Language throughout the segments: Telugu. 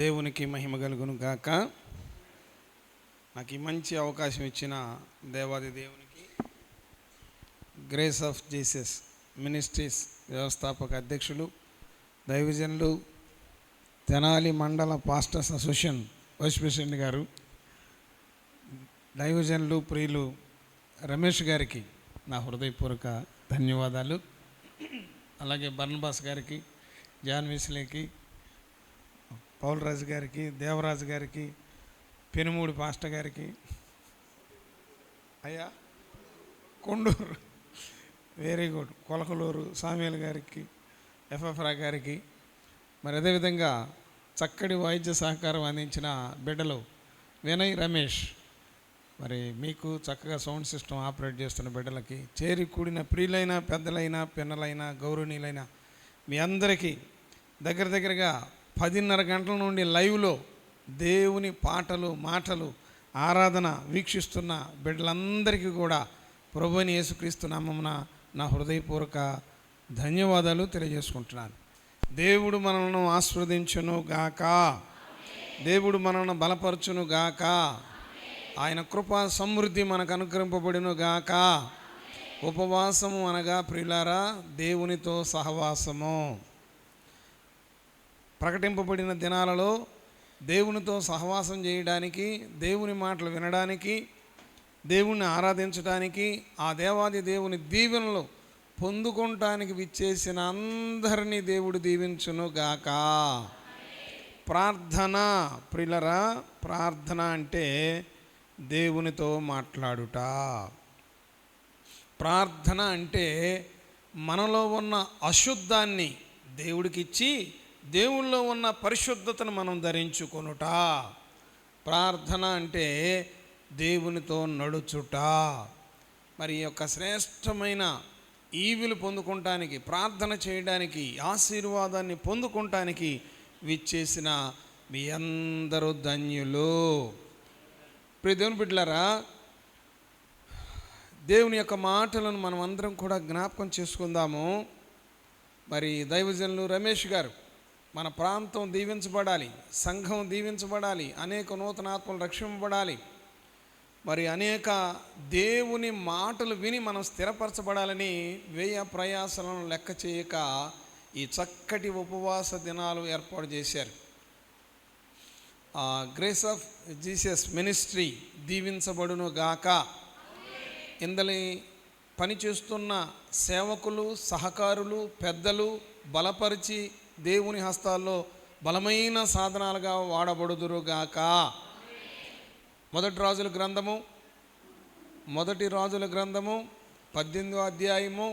దేవునికి మహిమ కలుగును గాక. నాకు ఈ మంచి అవకాశం ఇచ్చిన దేవాది దేవునికి, గ్రేస్ ఆఫ్ జీసస్ మినిస్ట్రీస్ వ్యవస్థాపక అధ్యక్షులు, దైవజనులు, తెనాలి మండల పాస్టర్స్ అసోసియేషన్ వైస్ ప్రెసిడెంట్ గారు, దైవజనులు ప్రియులు రమేష్ గారికి నా హృదయపూర్వక ధన్యవాదాలు. అలాగే బర్నబాస్ గారికి, జాన్ విస్లేకి, పౌలరాజు గారికి, దేవరాజు గారికి, పెనుమూడి పాస్టర్ గారికి, అయ్యా Konduru very good, Kolakaluru Samuel గారికి, ఎఫ్ఎఫ్రా గారికి, మరి అదేవిధంగా చక్కటి వైద్య సహకారం అందించిన బిడ్డలు వినయ్, రమేష్, మరి మీకు చక్కగా సౌండ్ సిస్టమ్ ఆపరేట్ చేస్తున్న బిడ్డలకి, చేరి కూడిన ప్రియులైన పెద్దలైన పిన్నలైన గౌరవనీయులైన మీ అందరికీ దగ్గరగా 10:30 గంటల నుండి లైవ్లో దేవుని పాటలు మాటలు ఆరాధన వీక్షిస్తున్న బిడ్డలందరికీ కూడా ప్రభువైన యేసుక్రీస్తు నామమున నా హృదయపూర్వక ధన్యవాదాలు తెలియజేసుకుంటున్నాను. దేవుడు మనల్ని ఆశీర్వదించును గాక, దేవుడు మనల్ని బలపరచును గాక, ఆయన కృపా సమృద్ధి మనకు అనుగ్రహింపబడును గాక. ఉపవాసము అనగా ప్రియులారా దేవునితో సహవాసము. ప్రకటింపబడిన దినాలలో దేవునితో సహవాసం చేయడానికి, దేవుని మాటలు వినడానికి, దేవుణ్ణి ఆరాధించడానికి, ఆ దేవాది దేవుని దీవెనలు పొందుకోవటానికి విచ్చేసిన అందరినీ దేవుడు దీవించును గాక. ప్రార్థన ప్రియులరా, ప్రార్థన అంటే దేవునితో మాట్లాడుట. ప్రార్థన అంటే మనలో ఉన్న అశుద్ధాన్ని దేవుడికిచ్చి దేవుల్లో ఉన్న పరిశుద్ధతను మనం ధరించుకొనుట. ప్రార్థన అంటే దేవునితో నడుచుట. మరి ఈ యొక్క శ్రేష్టమైన ఈవులు పొందుకోవటానికి, ప్రార్థన చేయడానికి, ఆశీర్వాదాన్ని పొందుకోవటానికి విచ్చేసిన మీ అందరూ ధన్యులు. ప్రియ దేవుని బిడ్డలారా, దేవుని యొక్క మాటలను మనం అందరం కూడా జ్ఞాపకం చేసుకుందాము. మరి దైవజనులు రమేష్ గారు, మన ప్రాంతం దీవించబడాలి, సంఘం దీవించబడాలి, అనేక నూతన ఆత్మలు రక్షింపబడాలి, మరి అనేక దేవుని మాటలు విని మనం స్థిరపరచబడాలని వ్యయ ప్రయాసాలను లెక్క చేయక ఈ చక్కటి ఉపవాస దినాలు ఏర్పాటు చేశారు. గ్రేస్ ఆఫ్ జీసస్ మినిస్ట్రీ దీవించబడును గాక. ఇందలి పనిచేస్తున్న సేవకులు, సహకారులు, పెద్దలు బలపరిచి దేవుని హస్తాల్లో బలమైన సాధనాలుగా వాడబడుదురుగాక. మొదటి రాజుల గ్రంథము 18వ అధ్యాయము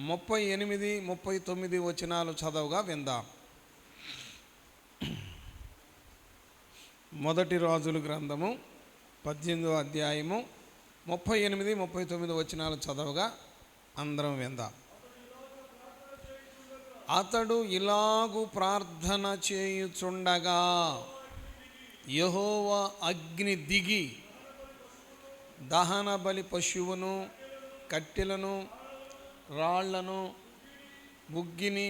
38, 39 వచనాలు చదవగా విందాం. మొదటి రాజుల గ్రంథము 18వ అధ్యాయము 38, 39 వచనాలు చదవగా అందరం విందాం. అతడు ఇలాగు ప్రార్థన చేయుచుండగా యెహోవా అగ్ని దిగి దహన బలి పశువును, కట్టెలను, రాళ్లను, బుగ్గిని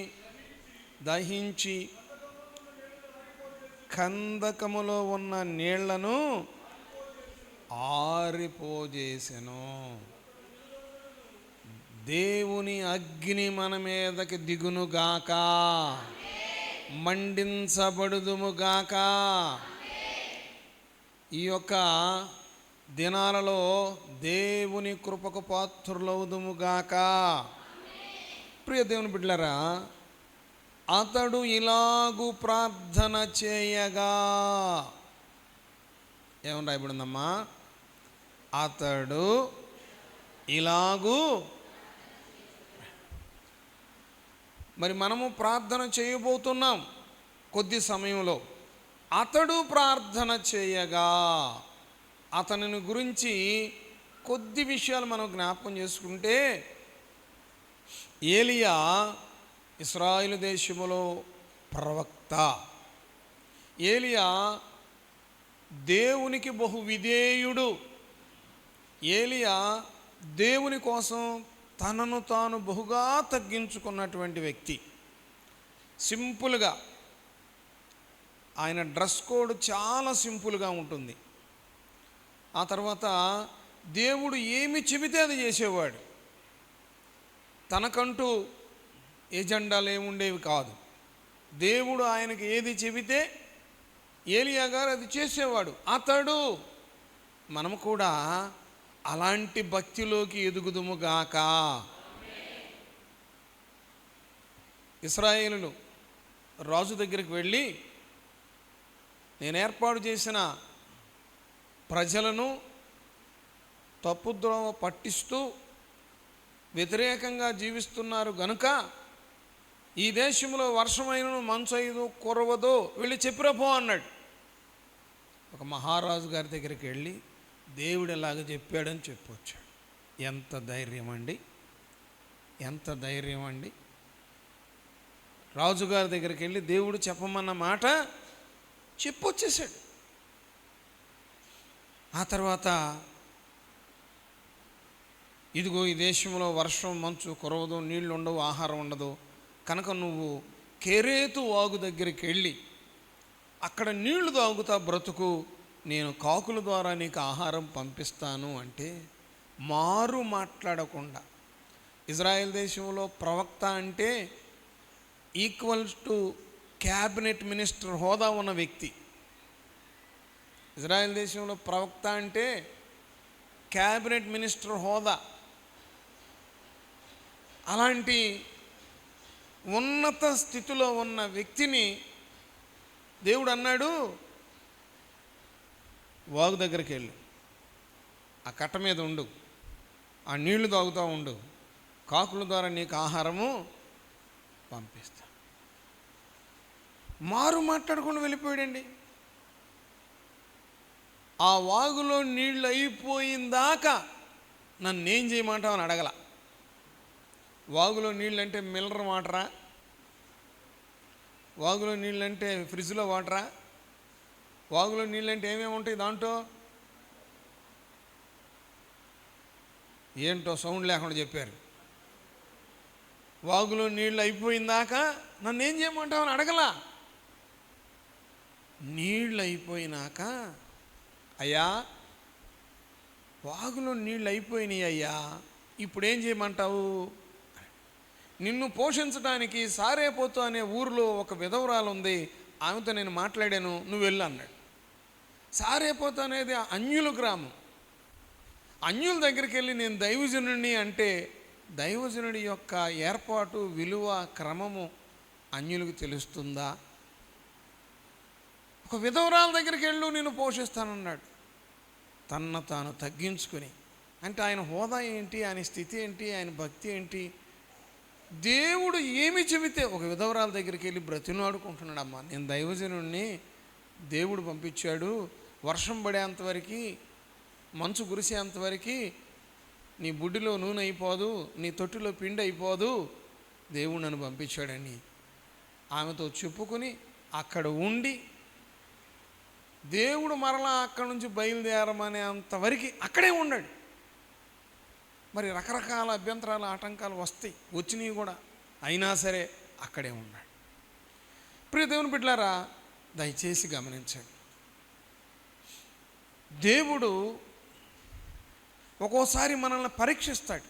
దహించి కందకములో ఉన్న నీళ్లను ఆరిపోజేసెను. దేవుని అగ్ని మన మీదకి దిగునుగాక, మండించబడుదుముగాక. ఈ యొక్క దినాలలో దేవుని కృపకు పాత్రులవుదుముగాక. ప్రియ దేవుని బిడ్డలారా, అతడు ఇలాగు ప్రార్థన చేయగా, ఏమని రాయబడిందమ్మా? అతడు ఇలాగు. మరి మనము ప్రార్థన చేయబోతున్నాం కొద్ది సమయంలో. అతడు ప్రార్థన చేయగా, అతనిని గురించి కొద్ది విషయాలు మనం జ్ఞాపకం చేసుకుంటే, ఏలియా ఇశ్రాయేలు దేశములో ప్రవక్త. ఏలియా దేవునికి బహు విధేయుడు. ఏలియా దేవుని కోసం తనను తాను బహుగా తగ్గించుకున్నటువంటి వ్యక్తి. సింపుల్గా ఆయన డ్రెస్ కోడ్ చాలా సింపుల్గా ఉంటుంది. ఆ తర్వాత దేవుడు ఏమి చెబితే అది చేసేవాడు. తనకంటూ ఎజెండాలు ఏముండేవి కాదు. దేవుడు ఆయనకి ఏది చెబితే ఏలియా గారు అది చేసేవాడు. అతడు మనము కూడా అలాంటి భక్తిలోకి ఎదుగుదుముగాక. ఇశ్రాయేలులు రాజు దగ్గరికి వెళ్ళి, నేను ఏర్పాటు చేసిన ప్రజలను తప్పుద్రోవ పట్టిస్తూ వ్యతిరేకంగా జీవిస్తున్నారు గనుక ఈ దేశంలో వర్షమైనను మంచైదు కురవదో వెళ్ళి చెప్పిరపో అన్నాడు. ఒక మహారాజు గారి దగ్గరికి వెళ్ళి దేవుడు ఎలాగ చెప్పాడని చెప్పొచ్చాడు. ఎంత ధైర్యం అండి, ఎంత ధైర్యం అండి. రాజుగారి దగ్గరికి వెళ్ళి దేవుడు చెప్పమన్న మాట చెప్పొచ్చేసాడు. ఆ తర్వాత ఇదిగో ఈ దేశంలో వర్షం మంచు కురవదు, నీళ్లు ఉండవు, ఆహారం ఉండదు కనుక నువ్వు కెరేతు వాగు దగ్గరికి వెళ్ళి అక్కడ నీళ్లు తాగుతా బ్రతుకు, నేను కాకుల ద్వారా నీకు ఆహారం పంపిస్తాను అంటే మారు మాట్లాడకుండా. ఇజ్రాయెల్ దేశంలో ప్రవక్త అంటే ఈక్వల్స్ టు క్యాబినెట్ మినిస్టర్ హోదా ఉన్న వ్యక్తి. ఇజ్రాయెల్ దేశంలో ప్రవక్త అంటే క్యాబినెట్ మినిస్టర్ హోదా. అలాంటి ఉన్నత స్థితిలో ఉన్న వ్యక్తిని దేవుడు అన్నాడు, వాగు దగ్గరికి వెళ్ళి ఆ కట్ట మీద ఉండు, ఆ నీళ్లు తాగుతూ ఉండు, కాకుల ద్వారా నీకు ఆహారము పంపిస్తా. మారు మాట్లాడకుండా వెళ్ళిపోయాడండి. ఆ వాగులో నీళ్ళు అయిపోయిందాకా నన్నేం చేయమంటావు అని అడగల. వాగులో నీళ్ళు అంటే మినరల్ వాటరా? వాగులో నీళ్ళు అంటే ఫ్రిడ్జ్లో వాటరా? వాగులో నీళ్ళు అంటే ఏమేమి ఉంటాయి దాంట్లో? ఏంటో సౌండ్ లేకుండా చెప్పారు. వాగులో నీళ్ళు అయిపోయిందాకా నన్ను ఏం చేయమంటావు అని అడగలా. నీళ్ళు అయిపోయినాక, అయ్యా వాగులో నీళ్ళు అయిపోయినాయి అయ్యా, ఇప్పుడేం చేయమంటావు? నిన్ను పోషించడానికి సారేపోతు అనే ఊరిలో ఒక విధవరాలు ఉంది, ఆమెతో నేను మాట్లాడాను, నువ్వు వెళ్ళు అన్నాడు. సారేపోతు అనేది అన్యుల గ్రామం. అన్యుల దగ్గరికి వెళ్ళి నేను దైవజనుడిని అంటే దైవజనుడి యొక్క ఏర్పాటు, విలువ, క్రమము అన్యులకు తెలుస్తుందా? ఒక విధవరాల దగ్గరికి వెళ్ళు, నేను పోషిస్తానన్నాడు. తన్ను తాను తగ్గించుకొని, అంటే ఆయన హోదా ఏంటి, ఆయన స్థితి ఏంటి, ఆయన భక్తి ఏంటి? దేవుడు ఏమి చెబితే ఒక విధవరాల దగ్గరికి వెళ్ళి బ్రతిమాడుకుంటున్నాడు. అమ్మా నేను దైవజనుడిని, దేవుడు పంపించాడు, వర్షం పడేంతవరకు, మంచు కురిసేంతవరకు నీ బుడ్డిలో నూనె అయిపోదు, నీ తొట్టిలో పిండి అయిపోదు, దేవుడు నన్ను పంపించాడని ఆమెతో చెప్పుకొని అక్కడ ఉండి, దేవుడు మరలా అక్కడి నుంచి బయలుదేరమనే అంతవరకు అక్కడే ఉన్నాడు. మరి రకరకాల అభ్యంతరాలు, ఆటంకాలు వస్తాయి, వచ్చినవి కూడా, అయినా సరే అక్కడే ఉన్నాడు. ప్రియ దేవుని బిడ్డలారా, దయచేసి గమనించండి. దేవుడు ఒక్కోసారి మనల్ని పరీక్షిస్తాడు.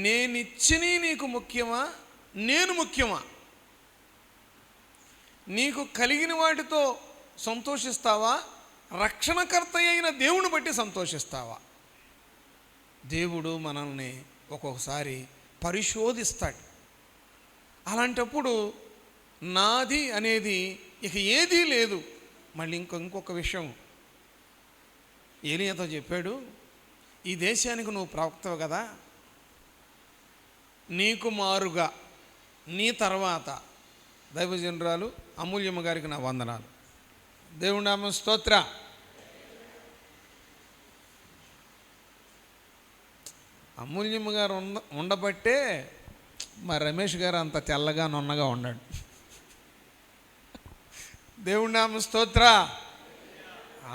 నేనిచ్చినవి నీకు ముఖ్యమా, నేను ముఖ్యమా? నీకు కలిగిన వాటితో సంతోషిస్తావా, రక్షణకర్త అయిన దేవుని బట్టి సంతోషిస్తావా? దేవుడు మనల్ని ఒక్కొక్కసారి పరిశోధిస్తాడు. అలాంటప్పుడు నాది అనేది ఇక ఏదీ లేదు. మళ్ళీ ఇంకొక విషయం ఏలియాతో చెప్పాడు, ఈ దేశానికి నువ్వు ప్రవక్తవు కదా, నీకు మారుగా నీ తర్వాత దైవజనురాలు అమూల్యమ్మ గారికి నా వందనాలు. దేవుని నామం స్తోత్ర. అమూల్యమ్మ గారు ఉండబట్టే మా రమేష్ గారు అంత తెల్లగా నున్నగా ఉన్నాడు. దేవుని నామం స్తోత్ర.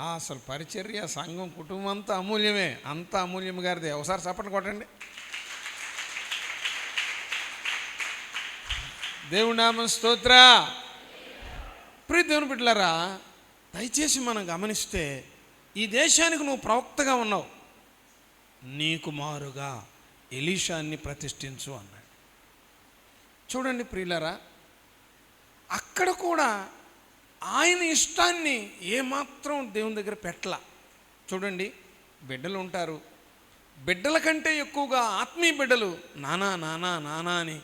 అసలు పరిచర్య, సంఘం, కుటుంబం అంతా అమూల్యమే, అంతా అమూల్యమ్మ గారిదే. ఒకసారి చప్పట్లు కొట్టండి. దేవుని నామం స్తోత్ర. ప్రియ దేవుని బిడ్డలారా, దయచేసి మనం గమనిస్తే ఈ దేశానికి నువ్వు ప్రవక్తగా ఉన్నావు, నీకు మారుగా ఎలీషాన్ని ప్రతిష్ఠించు అన్నాడు. చూడండి ప్రియులారా, అక్కడ కూడా ఆయన ఇష్టాన్ని ఏమాత్రం దేవుని దగ్గర పెట్టలా. చూడండి, బిడ్డలు ఉంటారు, బిడ్డల కంటే ఎక్కువగా ఆత్మీయ బిడ్డలు నానా నానా నానా అని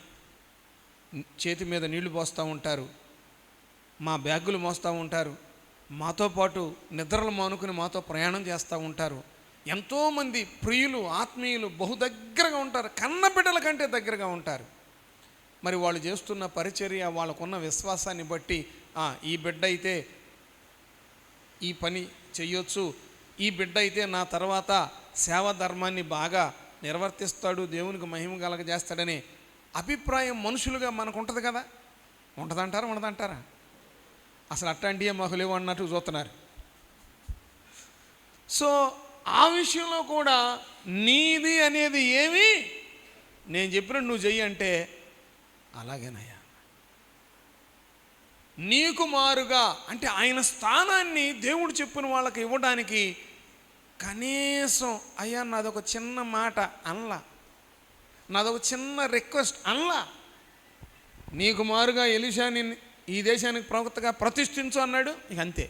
చేతి మీద నీళ్లు పోస్తూ ఉంటారు, మా బ్యాగులు మోస్తూ ఉంటారు, మాతో పాటు నిద్రలు మానుకుని మాతో ప్రయాణం చేస్తూ ఉంటారు. ఎంతోమంది ప్రియులు ఆత్మీయులు బహు దగ్గరగా ఉంటారు, కన్న బిడ్డల కంటే దగ్గరగా ఉంటారు. మరి వాళ్ళు చేస్తున్న పరిచర్య, వాళ్ళకున్న విశ్వాసాన్ని బట్టి ఈ బిడ్డ అయితే ఈ పని చెయ్యొచ్చు, ఈ బిడ్డ అయితే నా తర్వాత సేవా ధర్మాన్ని బాగా నిర్వర్తిస్తాడు, దేవునికి మహిమ కలగజేస్తాడనే అభిప్రాయం మనుషులుగా మనకు ఉంటుంది కదా. ఉంటుందంటారా ఉండదంటారా? అసలు అట్లాంటివే మాకు లేవు అన్నట్టు చూస్తున్నారు. సో ఆ విషయంలో కూడా నీది అనేది ఏమి, నేను చెప్పినట్టు నువ్వు చెయ్యి అంటే అలాగేనయ్యా. నీకు మారుగా అంటే ఆయన స్థానాన్ని దేవుడు చెప్పిన వాళ్ళకి ఇవ్వడానికి కనీసం అయ్యా నాదొక చిన్న మాట అనలా, నాదొక చిన్న రిక్వెస్ట్ అనలా. నీకు మారుగా ఎలీషాని ఈ దేశానికి ప్రవక్తగా ప్రతిష్ఠించు అన్నాడు, ఇక అంతే.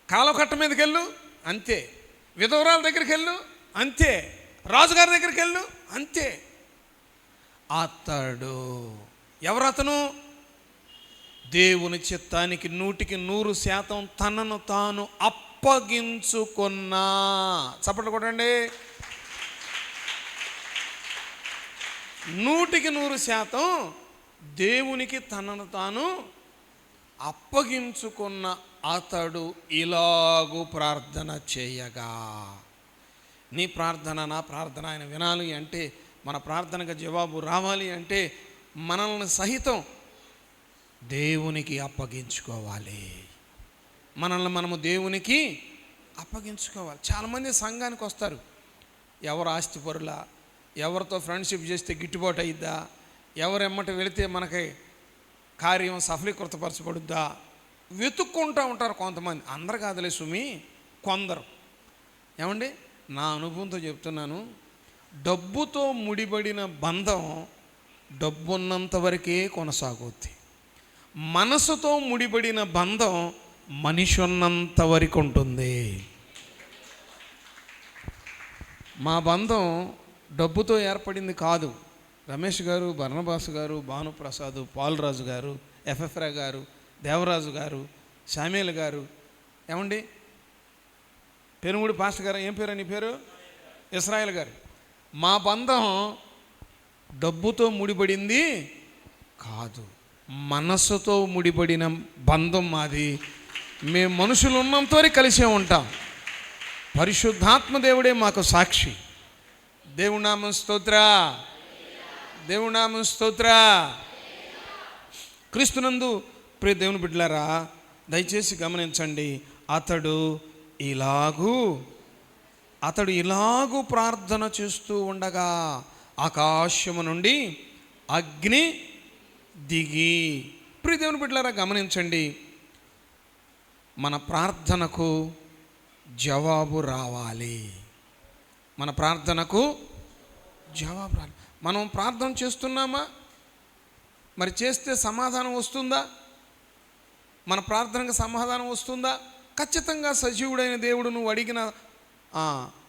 కాలకట్ట మీదకి వెళ్ళు, అంతే. విధవరాల దగ్గరికి వెళ్ళు, అంతే. రాజుగారి దగ్గరికి వెళ్ళు, అంతే. అతడు ఎవరతను? దేవుని చిత్తానికి 100% తనను తాను అప్పగించుకున్నా. చప్పట్లు కొట్టండి. 100% దేవునికి తనను తాను అప్పగించుకున్న అతడు ఇలాగూ ప్రార్థన చేయగా. నీ ప్రార్థన నా ప్రార్థన ఆయన వినాలి అంటే, మన ప్రార్థనకు జవాబు రావాలి అంటే మనల్ని సహితం దేవునికి అప్పగించుకోవాలి. మనల్ని మనము దేవునికి అప్పగించుకోవాలి. చాలామంది సంఘానికి వస్తారు, ఎవరు ఆస్తిపరులా, ఎవరితో ఫ్రెండ్షిప్ చేస్తే గిట్టుబాటు అయిద్దా, ఎవరెమ్మట వెళితే మనకి కార్యం సఫలీకృతపరచబడుద్దా వెతుక్కుంటూ ఉంటారు కొంతమంది. అందరు కాదులే సుమి, కొందరు. ఏమండి, నా అనుభవంతో చెప్తున్నాను, డబ్బుతో ముడిపడిన బంధం డబ్బున్నంత వరకే కొనసాగుద్ది. మనసుతో ముడిపడిన బంధం మనిషి ఉన్నంత వరకు ఉంటుంది. మా బంధం డబ్బుతో ఏర్పడింది కాదు. రమేష్ గారు, బర్ణబాసు గారు, భానుప్రసాద్, పాలరాజు గారు, ఎఫ్ఎఫ్రా గారు, దేవరాజు గారు, శామ్యూల్ గారు, ఏమండి పెనుముడి పాస్టర్ గారు, ఏం పేరు నీ పేరు? ఇస్రాయేల్ గారు. మా బంధం డబ్బుతో ముడిపడింది కాదు, మనస్సుతో ముడిపడిన బంధం మాది. మేము మనుషులు ఉన్నంత వరకు కలిసే ఉంటాం. పరిశుద్ధాత్మ దేవుడే మాకు సాక్షి. దేవుడి నామం స్తోత్ర, దేవుడి నామం స్తోత్ర. క్రీస్తునందు ప్రియ దేవుని బిడ్డలారా, దయచేసి గమనించండి. అతడు ఇలాగూ ప్రార్థన చేస్తూ ఉండగా ఆకాశము నుండి అగ్ని దిగి. ప్రియ దేవుని బిడ్డలారా, గమనించండి, మన ప్రార్థనకు జవాబు రావాలి. మన ప్రార్థనకు జవాబు రావాలి. మనం ప్రార్థన చేస్తున్నామా? మరి చేస్తే సమాధానం వస్తుందా? మన ప్రార్థనకు సమాధానం వస్తుందా? ఖచ్చితంగా సజీవుడైన దేవుడు నువ్వు అడిగిన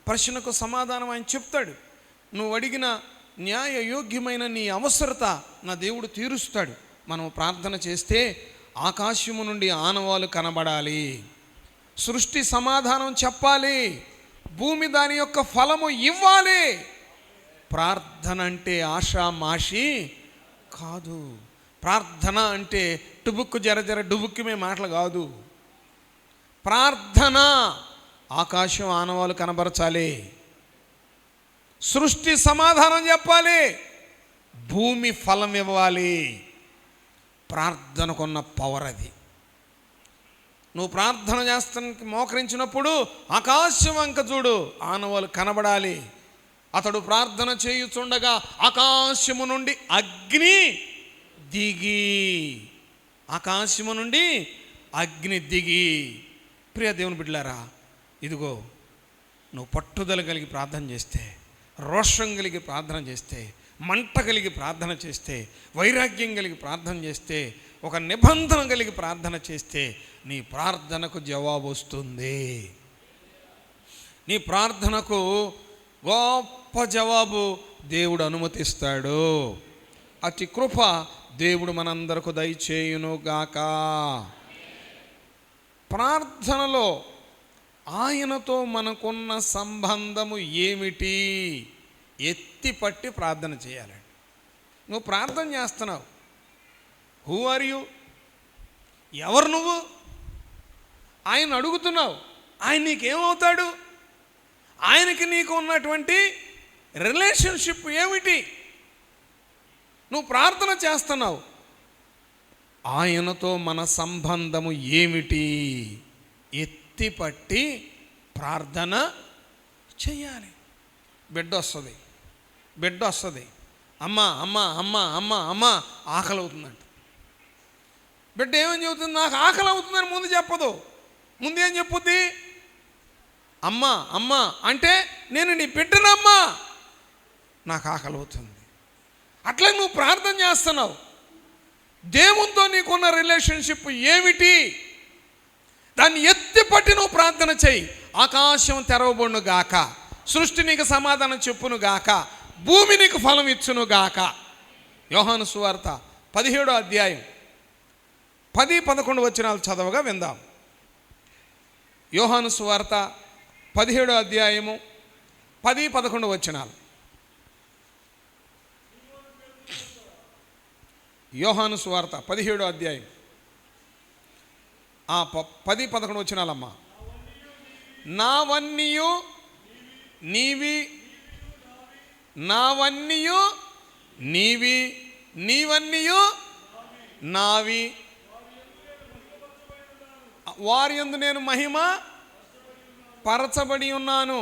ప్రశ్నకు సమాధానం ఆయన చెప్తాడు. నువ్వు అడిగిన న్యాయ యోగ్యమైన నీ అవసరత నా దేవుడు తీరుస్తాడు. మనం ప్రార్థన చేస్తే ఆకాశము నుండి ఆనవాలు కనబడాలి, సృష్టి సమాధానం చెప్పాలి, భూమి దాని యొక్క ఫలము ఇవ్వాలి. ప్రార్థన అంటే ఆషామాషి కాదు. ప్రార్థన అంటే టుబుక్కు జర డుబుక్కిమే మాటలు కాదు. ప్రార్థన ఆకాశం ఆనవాలు కనబరచాలి, సృష్టి సమాధానం చెప్పాలి, భూమి ఫలం ఇవ్వాలి. ప్రార్థనకున్న పవర్ అది. నువ్వు ప్రార్థన చేస్తానికి మోకరించినప్పుడు ఆకాశం వంక చూడు, ఆనవాలు కనబడాలి. అతడు ప్రార్థన చేయుచుండగా ఆకాశము నుండి అగ్ని దిగి. ఆకాశము నుండి అగ్ని దిగి. ప్రియ దేవుని బిడ్డలారా, ఇదిగో నువ్వు పట్టుదల కలిగి ప్రార్థన చేస్తే, రోషం కలిగి ప్రార్థన చేస్తే, మంట కలిగి ప్రార్థన చేస్తే, వైరాగ్యం కలిగి ప్రార్థన చేస్తే, ఒక నిబంధన కలిగి ప్రార్థన చేస్తే నీ ప్రార్థనకు జవాబు వస్తుంది. నీ ప్రార్థనకు గొప్ప జవాబు దేవుడు అనుమతిస్తాడు. అతి కృప దేవుడు మనందరకు దయచేయునుగాక. ప్రార్థనలో ఆయనతో మనకున్న సంబంధము ఏమిటి? ఎత్తి పట్టి ప్రార్థన చేయాలండి. నువ్వు ప్రార్థన చేస్తున్నావు. Who are you? ఎవరు నువ్వు? ఆయన అడుగుతున్నావు. ఆయన నీకేమవుతాడు? ఆయనకి నీకు ఉన్నటువంటి రిలేషన్షిప్ ఏమిటి? నువ్వు ప్రార్థన చేస్తున్నావు. ఆయనతో మన సంబంధము ఏమిటి? ఎత్తి పట్టి ప్రార్థన చేయాలి. బిడ్డ వస్తుంది. అమ్మ అమ్మ అమ్మ అమ్మ అమ్మ ఆకలి అవుతుందంట. బిడ్డ ఏమని చెబుతుంది? నాకు ఆకలి అవుతుందని ముందు చెప్పదు. ముందు ఏం చెప్పుద్ది? అమ్మ అమ్మ అంటే నేను నీ బిడ్డనమ్మా, నాకు ఆకలి అవుతుంది. అట్లా నువ్వు ప్రార్థన చేస్తున్నావు. దేవునితో నీకున్న రిలేషన్షిప్ ఏమిటి? దాన్ని ఎత్తిపట్టి నువ్వు ప్రార్థన చేయి. ఆకాశం తెరవబడును గాక, సృష్టి నీకు సమాధానం చెప్పును గాక, భూమి నీకు ఫలం ఇచ్చును గాక. యోహాను సువార్త 17వ అధ్యాయం 10-11 వచనాలు చదవగా విందాం. యోహాను సువార్త 17వ అధ్యాయము 10-11 వచనాలు. యోహాను సువార్త 17వ అధ్యాయం 10-11 వచనాలమ్మా. నావన్నీయు నీవి, నావన్నీయు నీవి, నీవన్నీయు నావి, వారి యందు నేను మహిమ పరచబడి ఉన్నాను.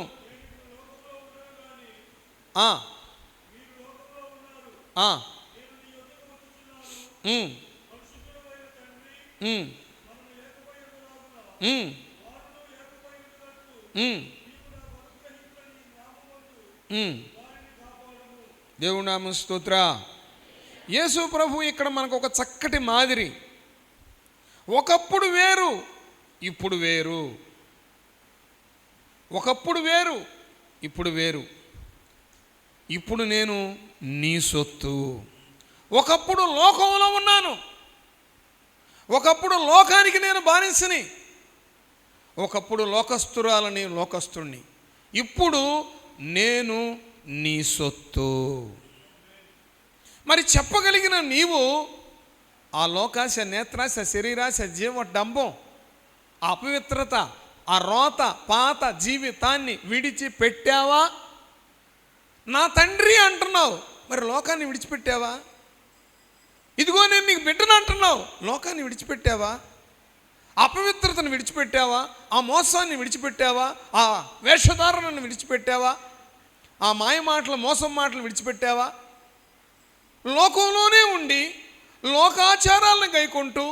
దేవుని నామం స్తోత్ర. యేసు ప్రభు ఇక్కడ మనకు ఒక చక్కటి మాదిరి. ఒకప్పుడు వేరు, ఇప్పుడు వేరు. ఒకప్పుడు వేరు, ఇప్పుడు వేరు. ఇప్పుడు నేను నీ సొత్తు. ఒకప్పుడు లోకంలో ఉన్నాను, ఒకప్పుడు లోకానికి నేను బానిసని, ఒకప్పుడు లోకస్తురాలని లోకస్తుణ్ణి. ఇప్పుడు నేను నీ సొత్తు. మరి చెప్పగలిగిన నీవు ఆ లోకాశ, నేత్రాశ, శరీరాశ, జీవడంబం, ఆ అపవిత్రత, ఆ రోత పాత జీవితాన్ని విడిచిపెట్టావా? నా తండ్రి అంటున్నావు, మరి లోకాన్ని విడిచిపెట్టావా? ఇదిగో నేను నీకు బిడ్డను అంటున్నావు, లోకాన్ని విడిచిపెట్టావా? అపవిత్రతను విడిచిపెట్టావా? ఆ మోసాన్ని విడిచిపెట్టావా? ఆ వేషధారణను విడిచిపెట్టావా? ఆ మాయ మాటలు, మోసం మాటలు విడిచిపెట్టావా? లోకంలోనే ఉండి లోకాచారాలను గైకుంటూ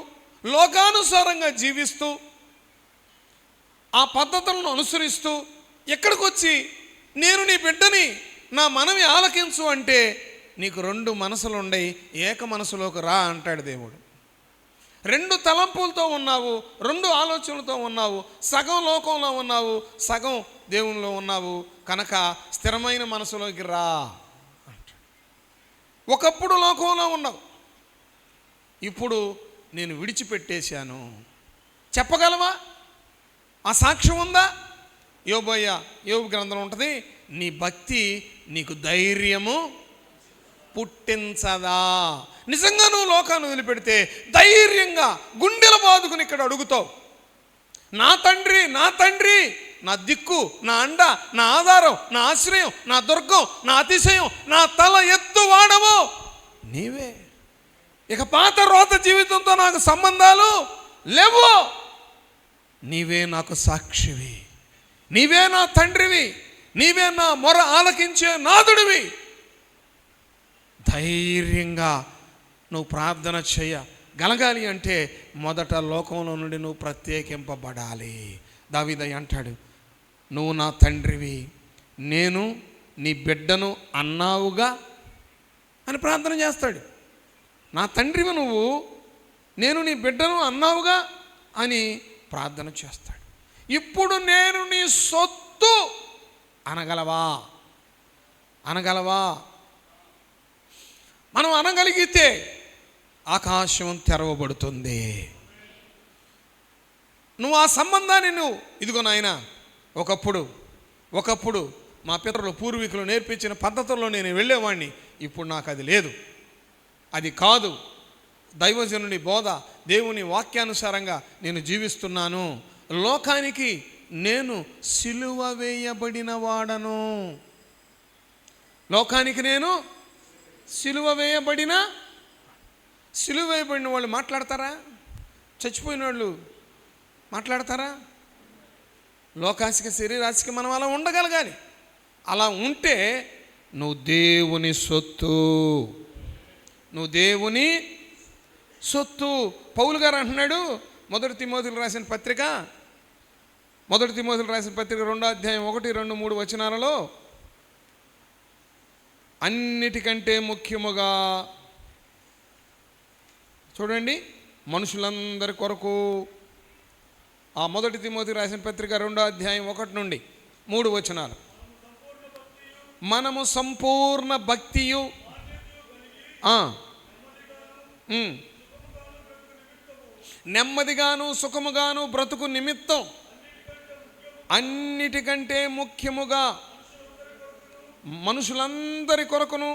లోకానుసారంగా జీవిస్తూ ఆ పద్ధతులను అనుసరిస్తూ ఎక్కడికి వచ్చి నేను నీ బిడ్డని, నా మనవి ఆలకించు అంటే నీకు 2 మనసులు ఉండయి, ఏక మనసులోకి రా అంటాడు దేవుడు. 2 తలంపులతో ఉన్నావు, 2 ఆలోచనలతో ఉన్నావు, సగం లోకంలో ఉన్నావు, సగం దేవునిలో ఉన్నావు, కనుక స్థిరమైన మనసులోకి రా అంటాడు. ఒకప్పుడు లోకంలో ఉన్నావు, ఇప్పుడు నేను విడిచిపెట్టేశాను. చెప్పగలవా? ఆ సాక్ష్యం ఉందా? యోబు గ్రంథం ఉంటుంది. నీ భక్తి నీకు ధైర్యము పుట్టించదా? నిజంగా నువ్వు లోకాన్ని వదిలిపెడితే ధైర్యంగా గుండెల బాదుకుని ఇక్కడ అడుగుతావు, నా తండ్రి, నా తండ్రి, నా దిక్కు, నా అండ, నా ఆధారం, నా ఆశ్రయం, నా దుర్గం, నా అతిశయం, నా తల ఎత్తు వాడవు నీవే. ఇక పాత రోత జీవితంతో నాకు సంబంధాలు లేవు. నీవే నాకు సాక్షివి, నీవే నా తండ్రివి, నీవే నా మొర ఆలకించే నాదుడివి. ధైర్యంగా నువ్వు ప్రార్థన చేయ, గలగాలి అంటే మొదట లోకంలో నుండి నువ్వు ప్రత్యేకింపబడాలి. దావీదయ్య అంటాడు, నువ్వు నా తండ్రివి, నేను నీ బిడ్డను అన్నావుగా అని ప్రార్థన చేస్తాడు. నా తండ్రివి నువ్వు, నేను నీ బిడ్డను అన్నావుగా అని ప్రార్థన చేస్తాడు. ఇప్పుడు నేను నీ సొత్తు అనగలవా? మనం అనగలిగితే ఆకాశం తెరవబడుతుంది. నువ్వు ఆ సంబంధాన్ని ఇదిగో నాయన, ఒకప్పుడు మా పితరులు పూర్వీకులు నేర్పించిన పద్ధతుల్లో నేను వెళ్ళేవాడిని, ఇప్పుడు నాకు అది లేదు, అది కాదు, దైవజనుని బోధ, దేవుని వాక్యానుసారంగా నేను జీవిస్తున్నాను, లోకానికి నేను సిలువ వేయబడిన వాడను. లోకానికి నేను సిలువ వేయబడిన వాళ్ళు మాట్లాడతారా? చచ్చిపోయిన వాళ్ళు మాట్లాడతారా? లోకాశిక శరీరాశికి మనం అలా ఉండగలగాలి. అలా ఉంటే నువ్వు దేవుని సొత్తు. పౌలు గారు అంటున్నాడు, మొదటి తిమోతికి రాసిన పత్రిక 2వ అధ్యాయం 1, 2, 3 వచనాలలో, అన్నిటికంటే ముఖ్యముగా చూడండి, మనుషులందరి కొరకు, ఆ మొదటి తిమోతికి రాసిన పత్రిక 2వ అధ్యాయం 1 నుండి 3 వచనాలు, మనము సంపూర్ణ భక్తియు నెమ్మదిగాను సుఖముగాను బ్రతుకు నిమిత్తం అన్నిటికంటే ముఖ్యముగా మనుషులందరి కొరకును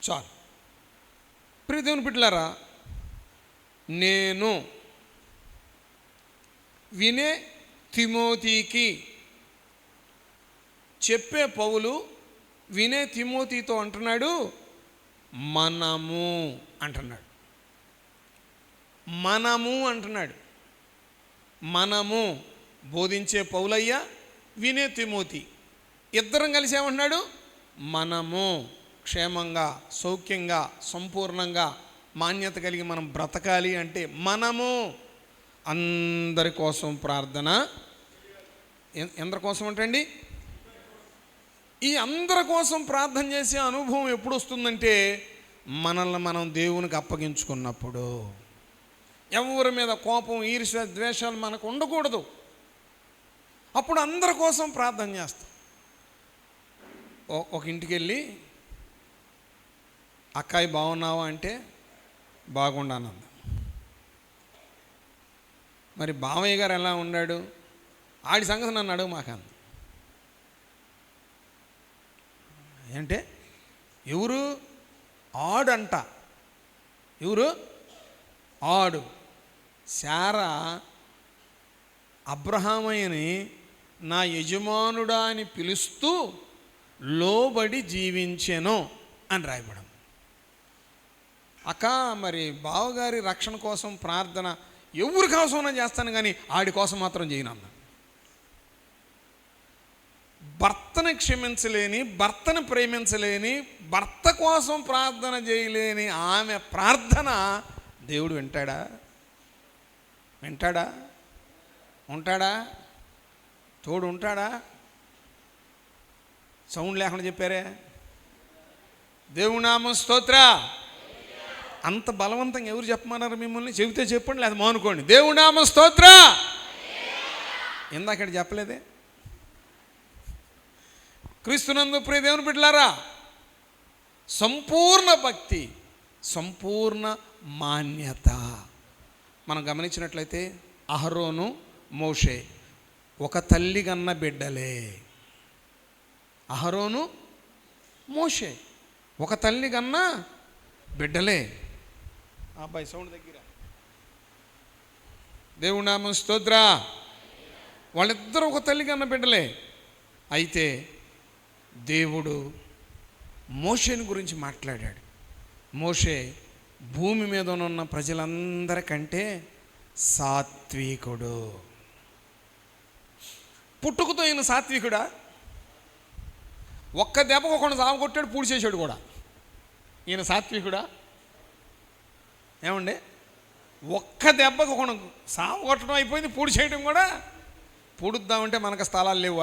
చాలు. ప్రియ దేవుని బిడ్డలారా, నేను వినే తిమోతికి చెప్పే పౌలు వినే తిమోతితో అంటున్నాడు, మనము అంటున్నాడు. మనము బోధించే పౌలయ్య, వినే తిమోతి, ఇద్దరం కలిసి ఏమంటున్నాడు, మనము క్షేమంగా, సౌఖ్యంగా, సంపూర్ణంగా, మాన్యత కలిగి మనం బ్రతకాలి అంటే మనము అందరి కోసం ప్రార్థన. ఎందరి కోసం అంటండి? ఈ అందరి కోసం ప్రార్థన చేసే అనుభవం ఎప్పుడు వస్తుందంటే, మనల్ని మనం దేవునికి అప్పగించుకున్నప్పుడు. ఎవరి మీద కోపం, ఈర్ష్య, ద్వేషాలు మనకు ఉండకూడదు. అప్పుడు అందరి కోసం ప్రార్థన చేస్తాం. ఒక ఇంటికి వెళ్ళి, అక్కాయి బాగున్నావా అంటే బాగుండానంద. మరి బావయ్య గారు ఎలా ఉన్నాడు, ఆడి సంగతి నన్ను అడుగు మాకంద. అంటే ఎవరు? ఆడంట. ఎవరు? ఆడు. శారా అబ్రహామయ్యని నా యజమానుడా అని పిలుస్తూ లోబడి జీవించెను అని రాయబడం. అక్క, మరి బావగారి రక్షణ కోసం ప్రార్థన ఎవరి కోసమైనా చేస్తాను, కానీ ఆడి కోసం మాత్రం చేయను అన్న. భర్తను క్షమించలేని, భర్తను ప్రేమించలేని, భర్త కోసం ప్రార్థన చేయలేని ఆమె ప్రార్థన దేవుడు వింటాడా? ఉంటాడా? తోడు ఉంటాడా? సౌండ్ లేకుండా చెప్పారే, దేవుని నామం స్తోత్ర. అంత బలవంతంగా ఎవరు చెప్పమన్నారు మిమ్మల్ని? చెబితే చెప్పండి, లేదా మానుకోండి. దేవుని నామం స్తోత్ర. ఇందాక చెప్పలేదే? క్రీస్తునందు ప్రియ దేవుని బిడ్డలారా, సంపూర్ణ భక్తి, సంపూర్ణ మాన్యత. మనం గమనించినట్లయితే అహరోను, మోషే ఒక తల్లి కన్న బిడ్డలే. అహరోను, మోషే ఒక తల్లి కన్న బిడ్డలే. అబ్బాయి సౌండ్ దగ్గర, దేవుని నామం స్తోత్ర. వాళ్ళిద్దరూ ఒక తల్లి కన్న బిడ్డలే. అయితే దేవుడు మోషేని గురించి మాట్లాడాడు. మోషే భూమి మీద ఉన్న ప్రజలందరికంటే సాత్వికుడు. పుట్టుకతో ఈయన సాత్వికుడా? ఒక్క దెబ్బకు ఒకడు సాగు కొట్టాడు, పూడి చేశాడు కూడా. ఈయన సాత్వికుడా? ఏమండి, ఒక్క దెబ్బకు ఒకడు సాగు కొట్టడం అయిపోయింది, పూడి చేయడం కూడా. పూడుద్దామంటే మనకు స్థలాలు లేవు.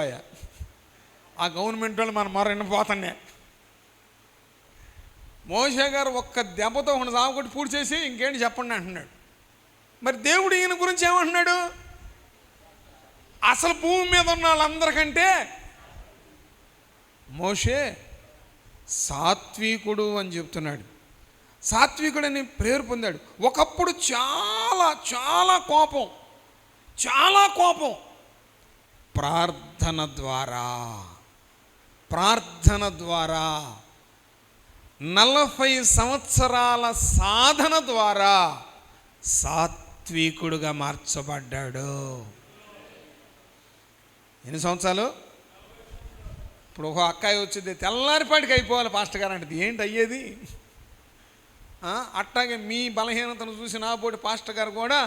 ఆ గవర్నమెంట్ వాళ్ళు మన మరెండిపోతానే. మోషే గారు ఒక్క దెబ్బతో ఒకడు సాగు కొట్టి పూడి చేసి ఇంకేంటి చెప్పండి అంటున్నాడు. మరి దేవుడు ఈయన గురించి ఏమంటున్నాడు? అసలు భూమి మీద ఉన్న వాళ్ళందరికంటే మోషే సాత్వికుడు అని చెప్తున్నాడు. సాత్వికుడని పేరు పొందాడు. ఒకప్పుడు చాలా చాలా కోపం, చాలా కోపం. ప్రార్థన ద్వారా 40 సంవత్సరాల సాధన ద్వారా సాత్వికుడుగా మార్చబడ్డాడు. ఎన్ని సంవత్సరాలు? ఇప్పుడు ఒక అక్కాయి వచ్చింది, తెల్లారిపాటికి అయిపోవాలి పాస్టర్ గారు అంటే ఏంటి అయ్యేది? అట్టాగే మీ బలహీనతను చూసి నా పోటీ పాస్టర్ గారు కూడా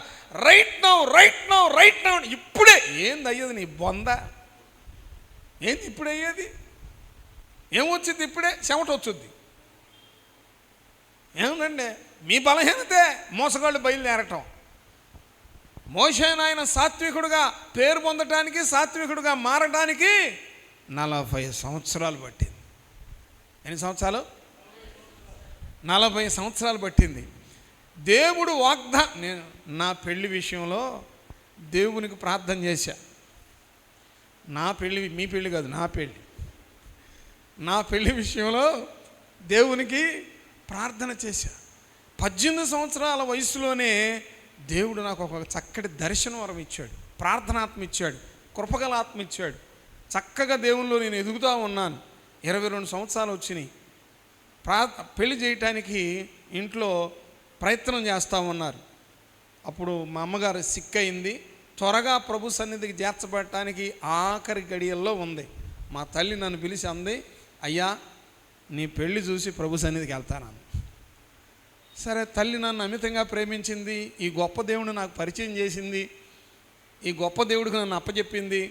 రైట్ నౌ ఇప్పుడే. ఏంది అయ్యేది నీ బొంద? ఏంది ఇప్పుడు అయ్యేది? ఏమొచ్చింది? ఇప్పుడే చెమట వచ్చుద్ది. ఏముందండి, మీ బలహీనతే మోసగాళ్ళు బయలుదేరటం. మోషే నాయన సాత్వికుడుగా పేరు పొందటానికి, సాత్వికుడుగా మారటానికి 40 సంవత్సరాలు పట్టింది. ఎన్ని సంవత్సరాలు? 40 సంవత్సరాలు పట్టింది. దేవుడు నేను నా పెళ్లి విషయంలో దేవునికి ప్రార్థన చేశా. నా పెళ్ళి, మీ పెళ్ళి కాదు, నా పెళ్ళి విషయంలో దేవునికి ప్రార్థన చేశా. 18 సంవత్సరాల వయసులోనే దేవుడు నాకు ఒక చక్కటి దర్శన వరం ఇచ్చాడు, ప్రార్థనాత్మ ఇచ్చాడు, కృపగల ఆత్మ ఇచ్చాడు. చక్కగా దేవునిలో నేను ఎదుగుతూ ఉన్నాను. 22 సంవత్సరాలు వచ్చినాయి. పెళ్లి చేయటానికి ఇంట్లో ప్రయత్నం చేస్తూ ఉన్నారు. అప్పుడు మా అమ్మగారు సిక్ అయింది. త్వరగా ప్రభు సన్నిధికి చేర్చబడటానికి ఆఖరి గడియల్లో ఉంది. మా తల్లి నన్ను పిలిచి అంది, అయ్యా నీ పెళ్ళి చూసి ప్రభు సన్నిధికి వెళ్తాను. సరే, తల్లి నన్ను అమితంగా ప్రేమించింది, ఈ గొప్ప దేవుడు నాకు పరిచయం చేసింది, ఈ గొప్ప దేవుడికి నన్ను అప్పచెప్పింది.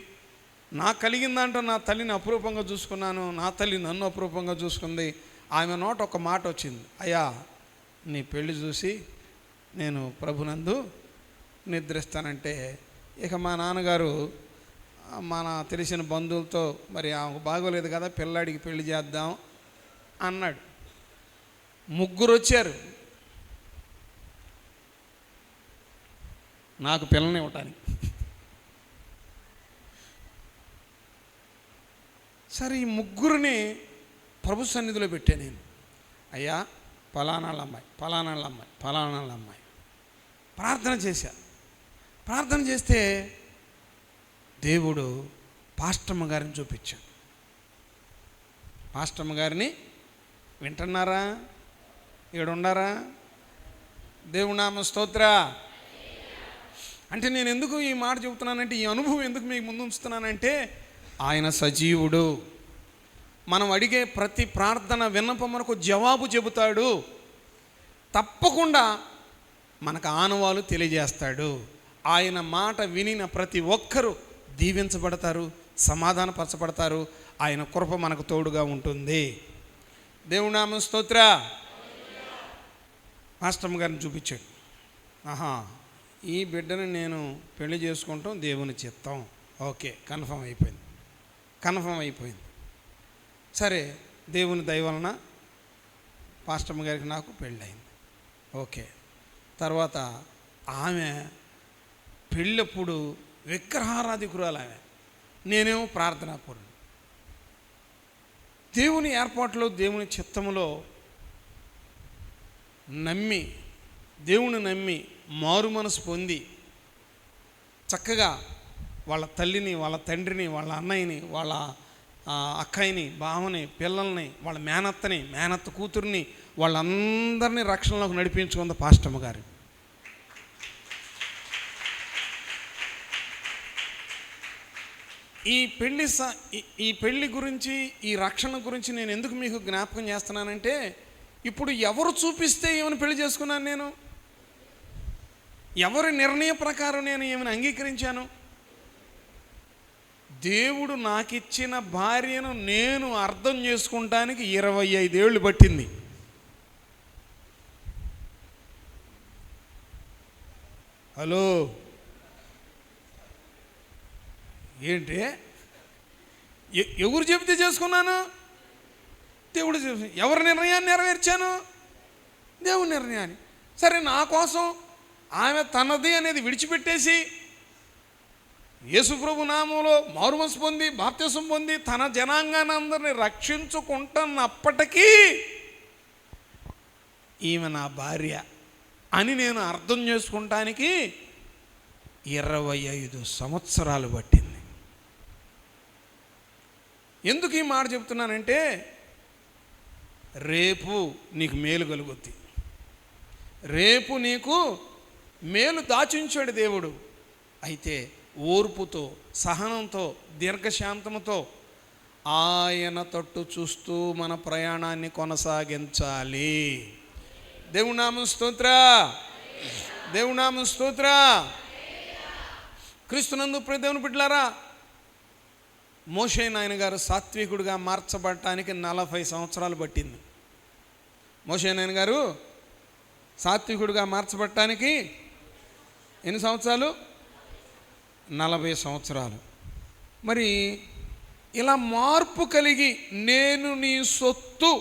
నాకు కలిగిందంటే నా తల్లిని అపురూపంగా చూసుకున్నాను, నా తల్లి నన్ను అపురూపంగా చూసుకుంది. ఆమె నోట ఒక మాట వచ్చింది, అయ్యా నీ పెళ్ళి చూసి నేను ప్రభునందు నిద్రిస్తానంటే, ఇక మా నాన్నగారు మన తెలిసిన బంధువులతో మరి ఆమెకు బాగోలేదు కదా, పిల్లాడికి పెళ్లి చేద్దాం అన్నాడు. 3 వచ్చారు నాకు పిల్లని ఇవ్వటానికి. సరే, ఈ 3 ప్రభు సన్నిధిలో పెట్టా నేను. అయ్యా ఫలానాళ్ళ అమ్మాయి ప్రార్థన చేశా. ప్రార్థన చేస్తే దేవుడు పాస్టమ్మ గారిని చూపించాడు. పాస్టమ్మ గారిని వింటున్నారా? ఇక్కడ ఉండారా? దేవుడి నామ స్తోత్ర. అంటే నేను ఎందుకు ఈ మాట చెబుతున్నానంటే, ఈ అనుభవం ఎందుకు మీకు ముందు ఉంచుతున్నానంటే, ఆయన సజీవుడు. మనం అడిగే ప్రతి ప్రార్థన విన్నపం మనకు జవాబు చెబుతాడు. తప్పకుండా మనకు ఆనవాలు తెలియజేస్తాడు. ఆయన మాట వినిన ప్రతి ఒక్కరూ దీవించబడతారు, సమాధానపరచబడతారు. ఆయన కృప మనకు తోడుగా ఉంటుంది. దేవుడి నామ స్తోత్ర. మాస్టమ్మ గారిని చూపించాడు. ఈ బిడ్డను నేను పెళ్లి చేసుకుంటాం దేవుని చిత్తం. ఓకే, కన్ఫర్మ్ అయిపోయింది. సరే, దేవుని దయ వలన పాస్టమ్మ గారికి నాకు పెళ్ళయింది. ఓకే, తర్వాత ఆమె పెళ్ళప్పుడు విగ్రహారాధికురాలు ఆమె, నేనేమో ప్రార్థనాపరుడు. దేవుని ఏర్పాటులో, దేవుని చిత్తములో దేవుని నమ్మి మారు మనసు పొంది చక్కగా వాళ్ళ తల్లిని, వాళ్ళ తండ్రిని, వాళ్ళ అన్నయ్యని, వాళ్ళ అక్కయ్యని, బావని, పిల్లల్ని, వాళ్ళ మేనత్త కూతుర్ని, వాళ్ళందరినీ రక్షణలోకి నడిపించుకుంది పాస్టమ్మ గారు. ఈ పెళ్ళి గురించి, ఈ రక్షణ గురించి నేను ఎందుకు మీకు జ్ఞాపకం చేస్తున్నానంటే, ఇప్పుడు ఎవరు చూపిస్తే ఏమైనా పెళ్లి చేసుకున్నాను నేను? ఎవరి నిర్ణయ ప్రకారం నేను ఏమైనా అంగీకరించాను? దేవుడు నాకిచ్చిన భార్యను నేను అర్థం చేసుకుంటానికి 25 ఏళ్ళు పట్టింది. హలో, ఏంటి? ఎవరు చెబితే చేసుకున్నాను? దేవుడు చెప్పి. ఎవరి నిర్ణయాన్ని నెరవేర్చాను? దేవుని నిర్ణయాన్ని. సరే, నా కోసం ఆమె తనది అనేది విడిచిపెట్టేసి యేసుప్రభు నామంలో మారుమనసు పొంది బాప్తిసం పొంది తన జనాంగాన్ని అందరినీ రక్షించుకుంటున్నప్పటికీ ఈమె నా భార్య అని నేను అర్థం చేసుకుంటానికి 25 సంవత్సరాలు పట్టింది. ఎందుకు ఈ మాట చెప్తున్నానంటే, రేపు నీకు మేలు కలుగుద్ది. రేపు నీకు మేలు దాచించాడు దేవుడు. అయితే ఓర్పుతో, సహనంతో, దీర్ఘశాంతముతో ఆయన తట్టు చూస్తూ మన ప్రయాణాన్ని కొనసాగించాలి. దేవుని నామం స్తోత్ర, దేవుని నామం స్తోత్ర. క్రీస్తునందు ప్రియ దేవుని బిడ్డలారా, మోషే నాయన గారు సాత్వికుడిగా మార్చబడటానికి 40 సంవత్సరాలు పట్టింది. మోషే నాయన గారు సాత్వికుడిగా మార్చబడటానికి ఎన్ని సంవత్సరాలు? 40 సంవత్సరాలు. మరి ఇలా మార్పు కలిగి నేను నీ సొత్తు,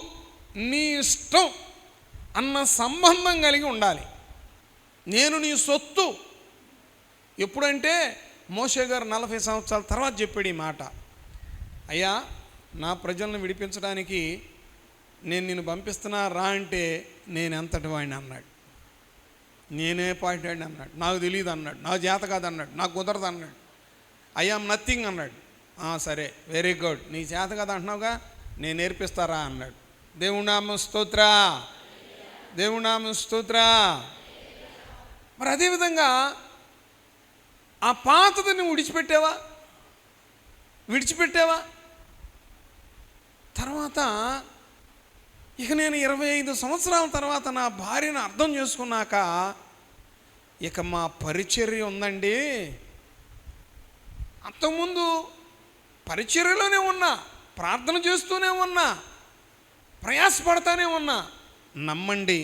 నీ ఇష్టం అన్న సంబంధం కలిగి ఉండాలి. నేను నీ సొత్తు ఎప్పుడంటే మోషే గారు 40 సంవత్సరాల తర్వాత చెప్పాడు ఈ మాట. అయ్యా, నా ప్రజలను విడిపించడానికి నేను నిన్ను పంపిస్తున్నా రా అంటే నేను ఎంతటి వాడిని అన్నాడు. నేనే పాడాడు అన్నాడు. నాకు తెలియదు అన్నాడు. నాకు చేత కాదు అన్నాడు. నాకు కుదరదు అన్నాడు. ఐ ఆమ్ నథింగ్ అన్నాడు. సరే, వెరీ గుడ్, నీ చేత కదా అంటున్నావుగా, నేను నేర్పిస్తారా అన్నాడు. దేవుని నామం స్తోత్ర, దేవుని నామం స్తోత్ర. మరి అదేవిధంగా ఆ పాతది నువ్వు విడిచిపెట్టావా? తర్వాత ఇక నేను 25 సంవత్సరాల తర్వాత నా భార్యను అర్థం చేసుకున్నాక ఇక మా పరిచర్య ఉందండి. అంతకుముందు పరిచర్యలోనే ఉన్నా, ప్రార్థన చేస్తూనే ఉన్నా, ప్రయాసపడతానే ఉన్నా. నమ్మండి,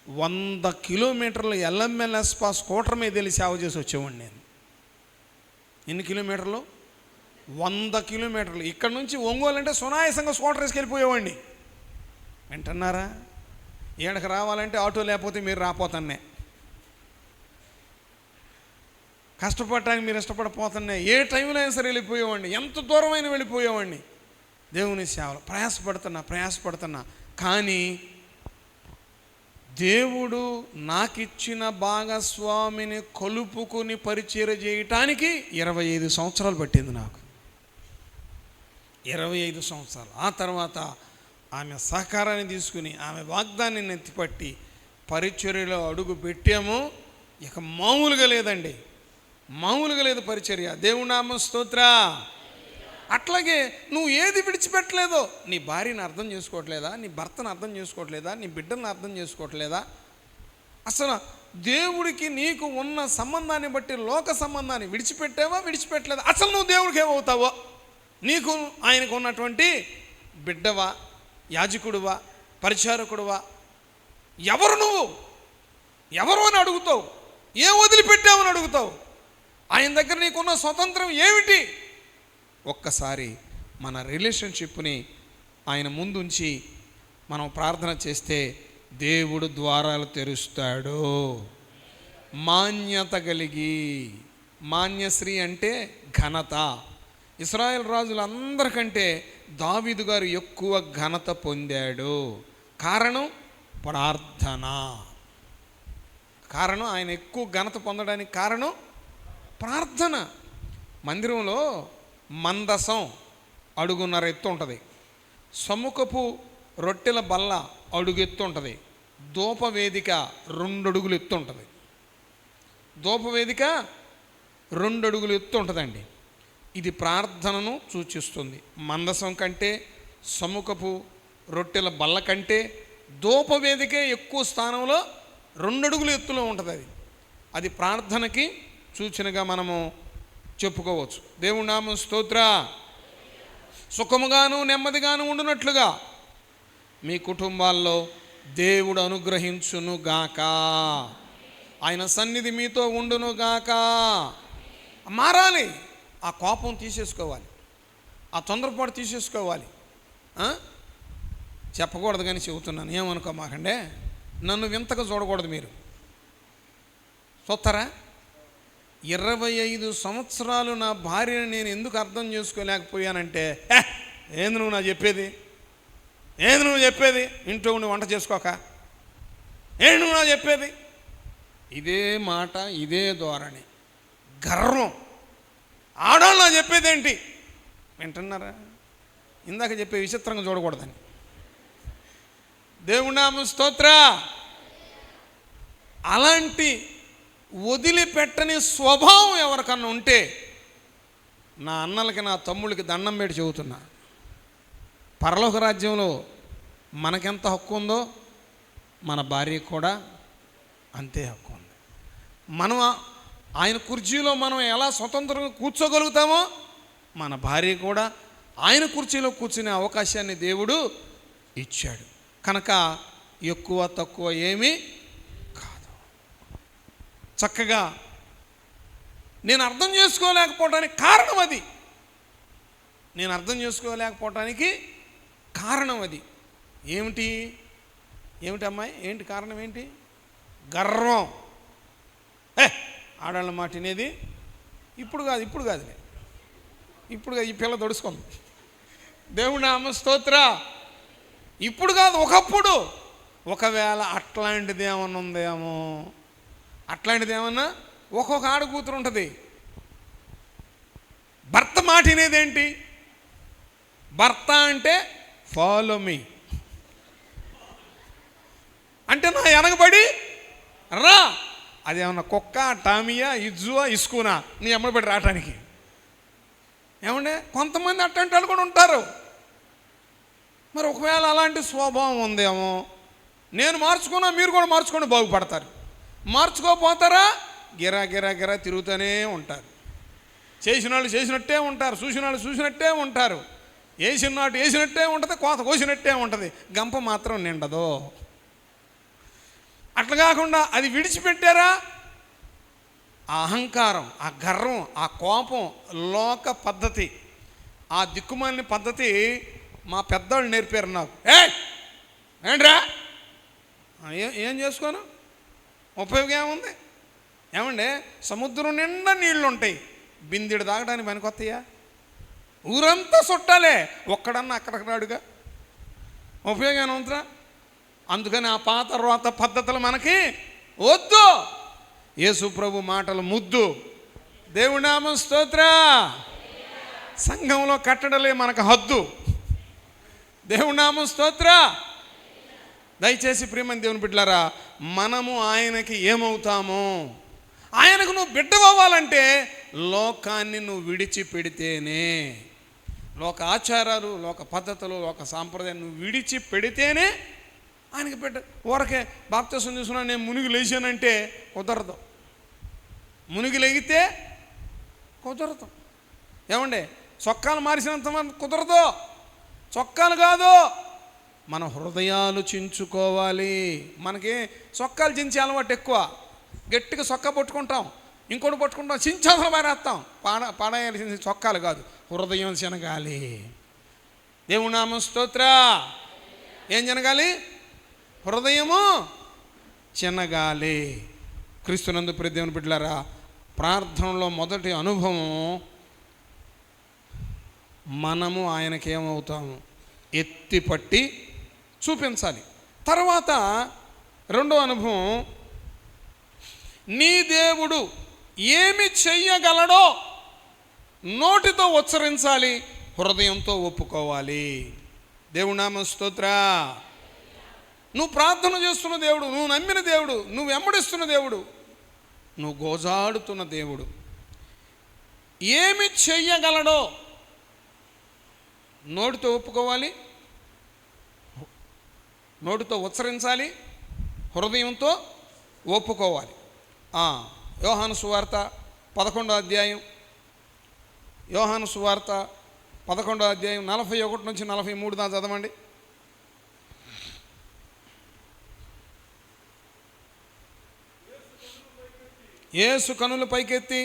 100 కిలోమీటర్లు ఎల్ఎంఎల్ఎస్పా స్కూటర్ మీద వెళ్ళి సేవ చేసి వచ్చేవాడిని నేను. ఎన్ని కిలోమీటర్లు? 100 కిలోమీటర్లు. ఇక్కడ నుంచి ఒంగోలు అంటే సునాయాసంగా స్కూటర్ వేసుకెళ్ళిపోయేవాడిని. వింటున్నారా? ఏడకి రావాలంటే ఆటో లేకపోతే మీరు రాపోతానే, కష్టపడటానికి మీరు ఇష్టపడిపోతానే, ఏ టైంలో అయినా సరే వెళ్ళిపోయేవాడిని, ఎంత దూరమైనా వెళ్ళిపోయేవాడిని. దేవుని సేవలు ప్రయాసపడుతున్నా. కానీ దేవుడు నాకిచ్చిన భాగస్వామిని కలుపుకుని పరిచర్య చేయటానికి 25 సంవత్సరాలు పట్టింది నాకు. 25 సంవత్సరాలు. ఆ తర్వాత ఆమె సహకారాన్ని తీసుకుని ఆమె వాగ్దాన్ని నెత్తిపట్టి పరిచర్యలో అడుగు పెట్టాము. ఇక మామూలుగా లేదండి, మామూలుగా లేదు పరిచర్య. దేవుని నామం స్తోత్ర. అట్లాగే నువ్వు ఏది విడిచిపెట్టలేదో, నీ భార్యను అర్థం చేసుకోవట్లేదా? నీ భర్తను అర్థం చేసుకోవట్లేదా? నీ బిడ్డలను అర్థం చేసుకోవట్లేదా? అసలు దేవుడికి నీకు ఉన్న సంబంధాన్ని బట్టి లోక సంబంధాన్ని విడిచిపెట్టలేదా? అసలు నువ్వు దేవుడికి ఏమవుతావో? నీకు ఆయనకు ఉన్నటువంటి బిడ్డవా, యాజకుడువా, పరిచారకుడువా, ఎవరు అని అడుగుతావు? ఏం వదిలిపెట్టావని అడుగుతావు? ఆయన దగ్గర నీకున్న స్వతంత్రం ఏమిటి? ఒక్కసారి మన రిలేషన్షిప్ని ఆయన ముందుంచి మనం ప్రార్థన చేస్తే దేవుడు ద్వారాలు తెరుస్తాడు. మాన్యత కలిగి, మాన్యశ్రీ అంటే ఘనత. ఇశ్రాయేల్ రాజులందరికంటే దావీదు గారు ఎక్కువ ఘనత పొందాడు. కారణం ప్రార్థన. ఆయన ఎక్కువ ఘనత పొందడానికి కారణం ప్రార్థన. మందిరంలో మందసం అడుగున్నర ఎత్తు ఉంటుంది, సముఖపు రొట్టెల బల్ల అడుగు ఎత్తు ఉంటుంది, ధూపవేదిక 2 అడుగులు ఎత్తు ఉంటుంది. ధూపవేదిక 2 అడుగులు ఎత్తు ఉంటుందండి. ఇది ప్రార్థనను సూచిస్తుంది. మందసం కంటే, సముఖపు రొట్టెల బల్ల కంటే ధూపవేదికే ఎక్కువ స్థానంలో 2 అడుగుల ఎత్తులో ఉంటుంది. అది ప్రార్థనకి సూచనగా మనము చెప్పుకోవచ్చు. దేవుని నామం స్తోత్ర. సుఖముగాను నెమ్మదిగాను ఉండునట్లుగా మీ కుటుంబాల్లో దేవుడు అనుగ్రహించునుగాక. ఆయన సన్నిధి మీతో ఉండునుగాక. మారాలి. ఆ కోపం తీసేసుకోవాలి, ఆ తొందరపాటు తీసేసుకోవాలి. చెప్పకూడదు కానీ చెబుతున్నాను, ఏమనుకోమాకండే. నన్ను వింతగా చూడకూడదు మీరు. చూస్తారా? 25 సంవత్సరాలు నా భార్యని నేను ఎందుకు అర్థం చేసుకోలేకపోయానంటే, ఏంది నువ్వు నా చెప్పేది, ఏంది నువ్వు చెప్పేది, ఇంట్లో నువ్వు వంట చేసుకోక ఏంటి నువ్వు నా చెప్పేది, ఇదే మాట, ఇదే ధోరణి, గర్వం. ఆడవాళ్ళు నా చెప్పేది ఏంటి వింటున్నారా? ఇందాక చెప్పే విచిత్రంగా చూడకూడదని. దేవుని నామం స్తోత్ర. అలాంటి వదిలిపెట్టని స్వభావం ఎవరికన్నా ఉంటే, నా అన్నలకి నా తమ్ముళ్ళకి దండం పెట్టి చెబుతున్నా, పరలోక రాజ్యంలో మనకెంత హక్కు ఉందో మన భార్యకు కూడా అంతే హక్కు ఉంది. మనం ఆయన కుర్చీలో మనం ఎలా స్వతంత్రంగా కూర్చోగలుగుతామో, మన భార్య కూడా ఆయన కుర్చీలో కూర్చునే అవకాశాన్ని దేవుడు ఇచ్చాడు. కనుక ఎక్కువ తక్కువ ఏమీ కాదు. చక్కగా నేను అర్థం చేసుకోలేకపోవడానికి కారణం అది. నేను అర్థం చేసుకోలేకపోవటానికి కారణం అది. ఏమిటి అమ్మాయి, ఏంటి కారణం ఏంటి? గర్వం. ఆడవాళ్ళ మాట వినేది ఇప్పుడు కాదు ఈ పిల్ల దొడుచుకుంది. దేవుని నామ స్తోత్ర. ఇప్పుడు కాదు, ఒకప్పుడు. ఒకవేళ అట్లాంటిది ఏమన్నా ఉందేమో, అట్లాంటిది ఏమన్నా ఒక్కొక్క ఆడ కూతురు ఉంటుంది. భర్త మాట వినేదేంటి? భర్త అంటే ఫాలో మీ అంటే నా వెనకబడి రా. అదేమన్నా కుక్క, టామియా, ఇజ్జువా, ఇస్కూనా నీ ఎమ్మబడి రావటానికి? ఏమంటే కొంతమంది అట్లాంటి వాళ్ళు కూడా ఉంటారు. మరి ఒకవేళ అలాంటి స్వభావం ఉందేమో, నేను మార్చుకున్నా, మీరు కూడా మార్చుకొని బాగుపడతారు. మార్చుకోపోతారా? గిరా గిరా గిరా తిరుగుతూనే ఉంటారు. చేసిన వాళ్ళు చేసినట్టే ఉంటారు, చూసిన వాళ్ళు చూసినట్టే ఉంటారు. వేసిన నాటు వేసినట్టే ఉంటుంది, కోత కోసినట్టే ఉంటుంది, గంప మాత్రం నిండదు. అట్లా కాకుండా అది విడిచిపెట్టారా? ఆ అహంకారం, ఆ గర్వం, ఆ కోపం, లోక పద్ధతి, ఆ దిక్కుమాలిన పద్ధతి మా పెద్దవాళ్ళు నేర్పారు నాకు. ఏంట్రా ఏం చేసుకోను, ఉపయోగం ఏముంది? ఏమండే సముద్రం నిండా నీళ్ళు ఉంటాయి, బిందెడు తాగడానికి పనికొస్తాయా? ఊరంతా చుట్టాలే, ఒక్కడన్నా అక్కడక్కడాడుగా, ఉపయోగం ఏమవుతుందా? అందుకని ఆ పాత రోత పద్ధతులు మనకి వద్దు. యేసు ప్రభు మాటలు ముద్దు. దేవుని నామం స్తోత్ర. సంఘంలో కట్టడలే మనకు హద్దు. దేవుని నామం స్తోత్ర. దయచేసి ప్రియమైన దేవుని బిడ్డలారా, మనము ఆయనకి ఏమవుతామో, ఆయనకు నువ్వు బిడ్డవ్వాలంటే లోకాన్ని నువ్వు విడిచిపెడితేనే, లోక ఆచారాలు, లోక పద్ధతులు, లోక సాంప్రదాయం నువ్వు విడిచిపెడితేనే ఆయనకి బిడ్డ. ఊరకే బాప్తిసం తీసుకున్నా నేను మునిగి లేచానంటే కుదరదు. మునిగి లేగితే కుదరదు. ఏమండే చొక్కాలు మారిసినంత కుదరదు. చొక్కాలు కాదు, మన హృదయాలు చించుకోవాలి. మనకి చొక్కాలు చించే అలవాటు ఎక్కువ. గట్టిగా చొక్కా పట్టుకుంటాం, ఇంకోటి పట్టుకుంటాం, చించాలు మారేస్తాం. పాడేయాల్సింది చొక్కాలు కాదు, హృదయం చినగాలి. దేవుని నామం స్తోత్ర. ఏం చినగాలి? హృదయము చిన్నగాలి. క్రీస్తునందు ప్రియ దేవుని బిడ్డలారా, ప్రార్థనలో మొదటి అనుభవం మనము ఆయనకి ఏమవుతాము ఎత్తిపట్టి చూపించాలి. తర్వాత రెండో అనుభవం, నీ దేవుడు ఏమి చెయ్యగలడో నోటితో ఉచ్చరించాలి, హృదయంతో ఒప్పుకోవాలి. దేవుని నామం స్తోత్ర. నువ్వు ప్రార్థన చేస్తున్న దేవుడు, నువ్వు నమ్మిన దేవుడు, నువ్వు వెంబడిస్తున్న దేవుడు, నువ్వు గోజాడుతున్న దేవుడు ఏమి చెయ్యగలడో నోటితో ఒప్పుకోవాలి, నోటితో ఉచ్చరించాలి, హృదయంతో ఒప్పుకోవాలి. యోహాను సువార్త 11వ అధ్యాయం, యోహాను సువార్త 11వ అధ్యాయం 41 నుంచి 43 దాకా చదవండి. యేసు కనులు పైకెత్తి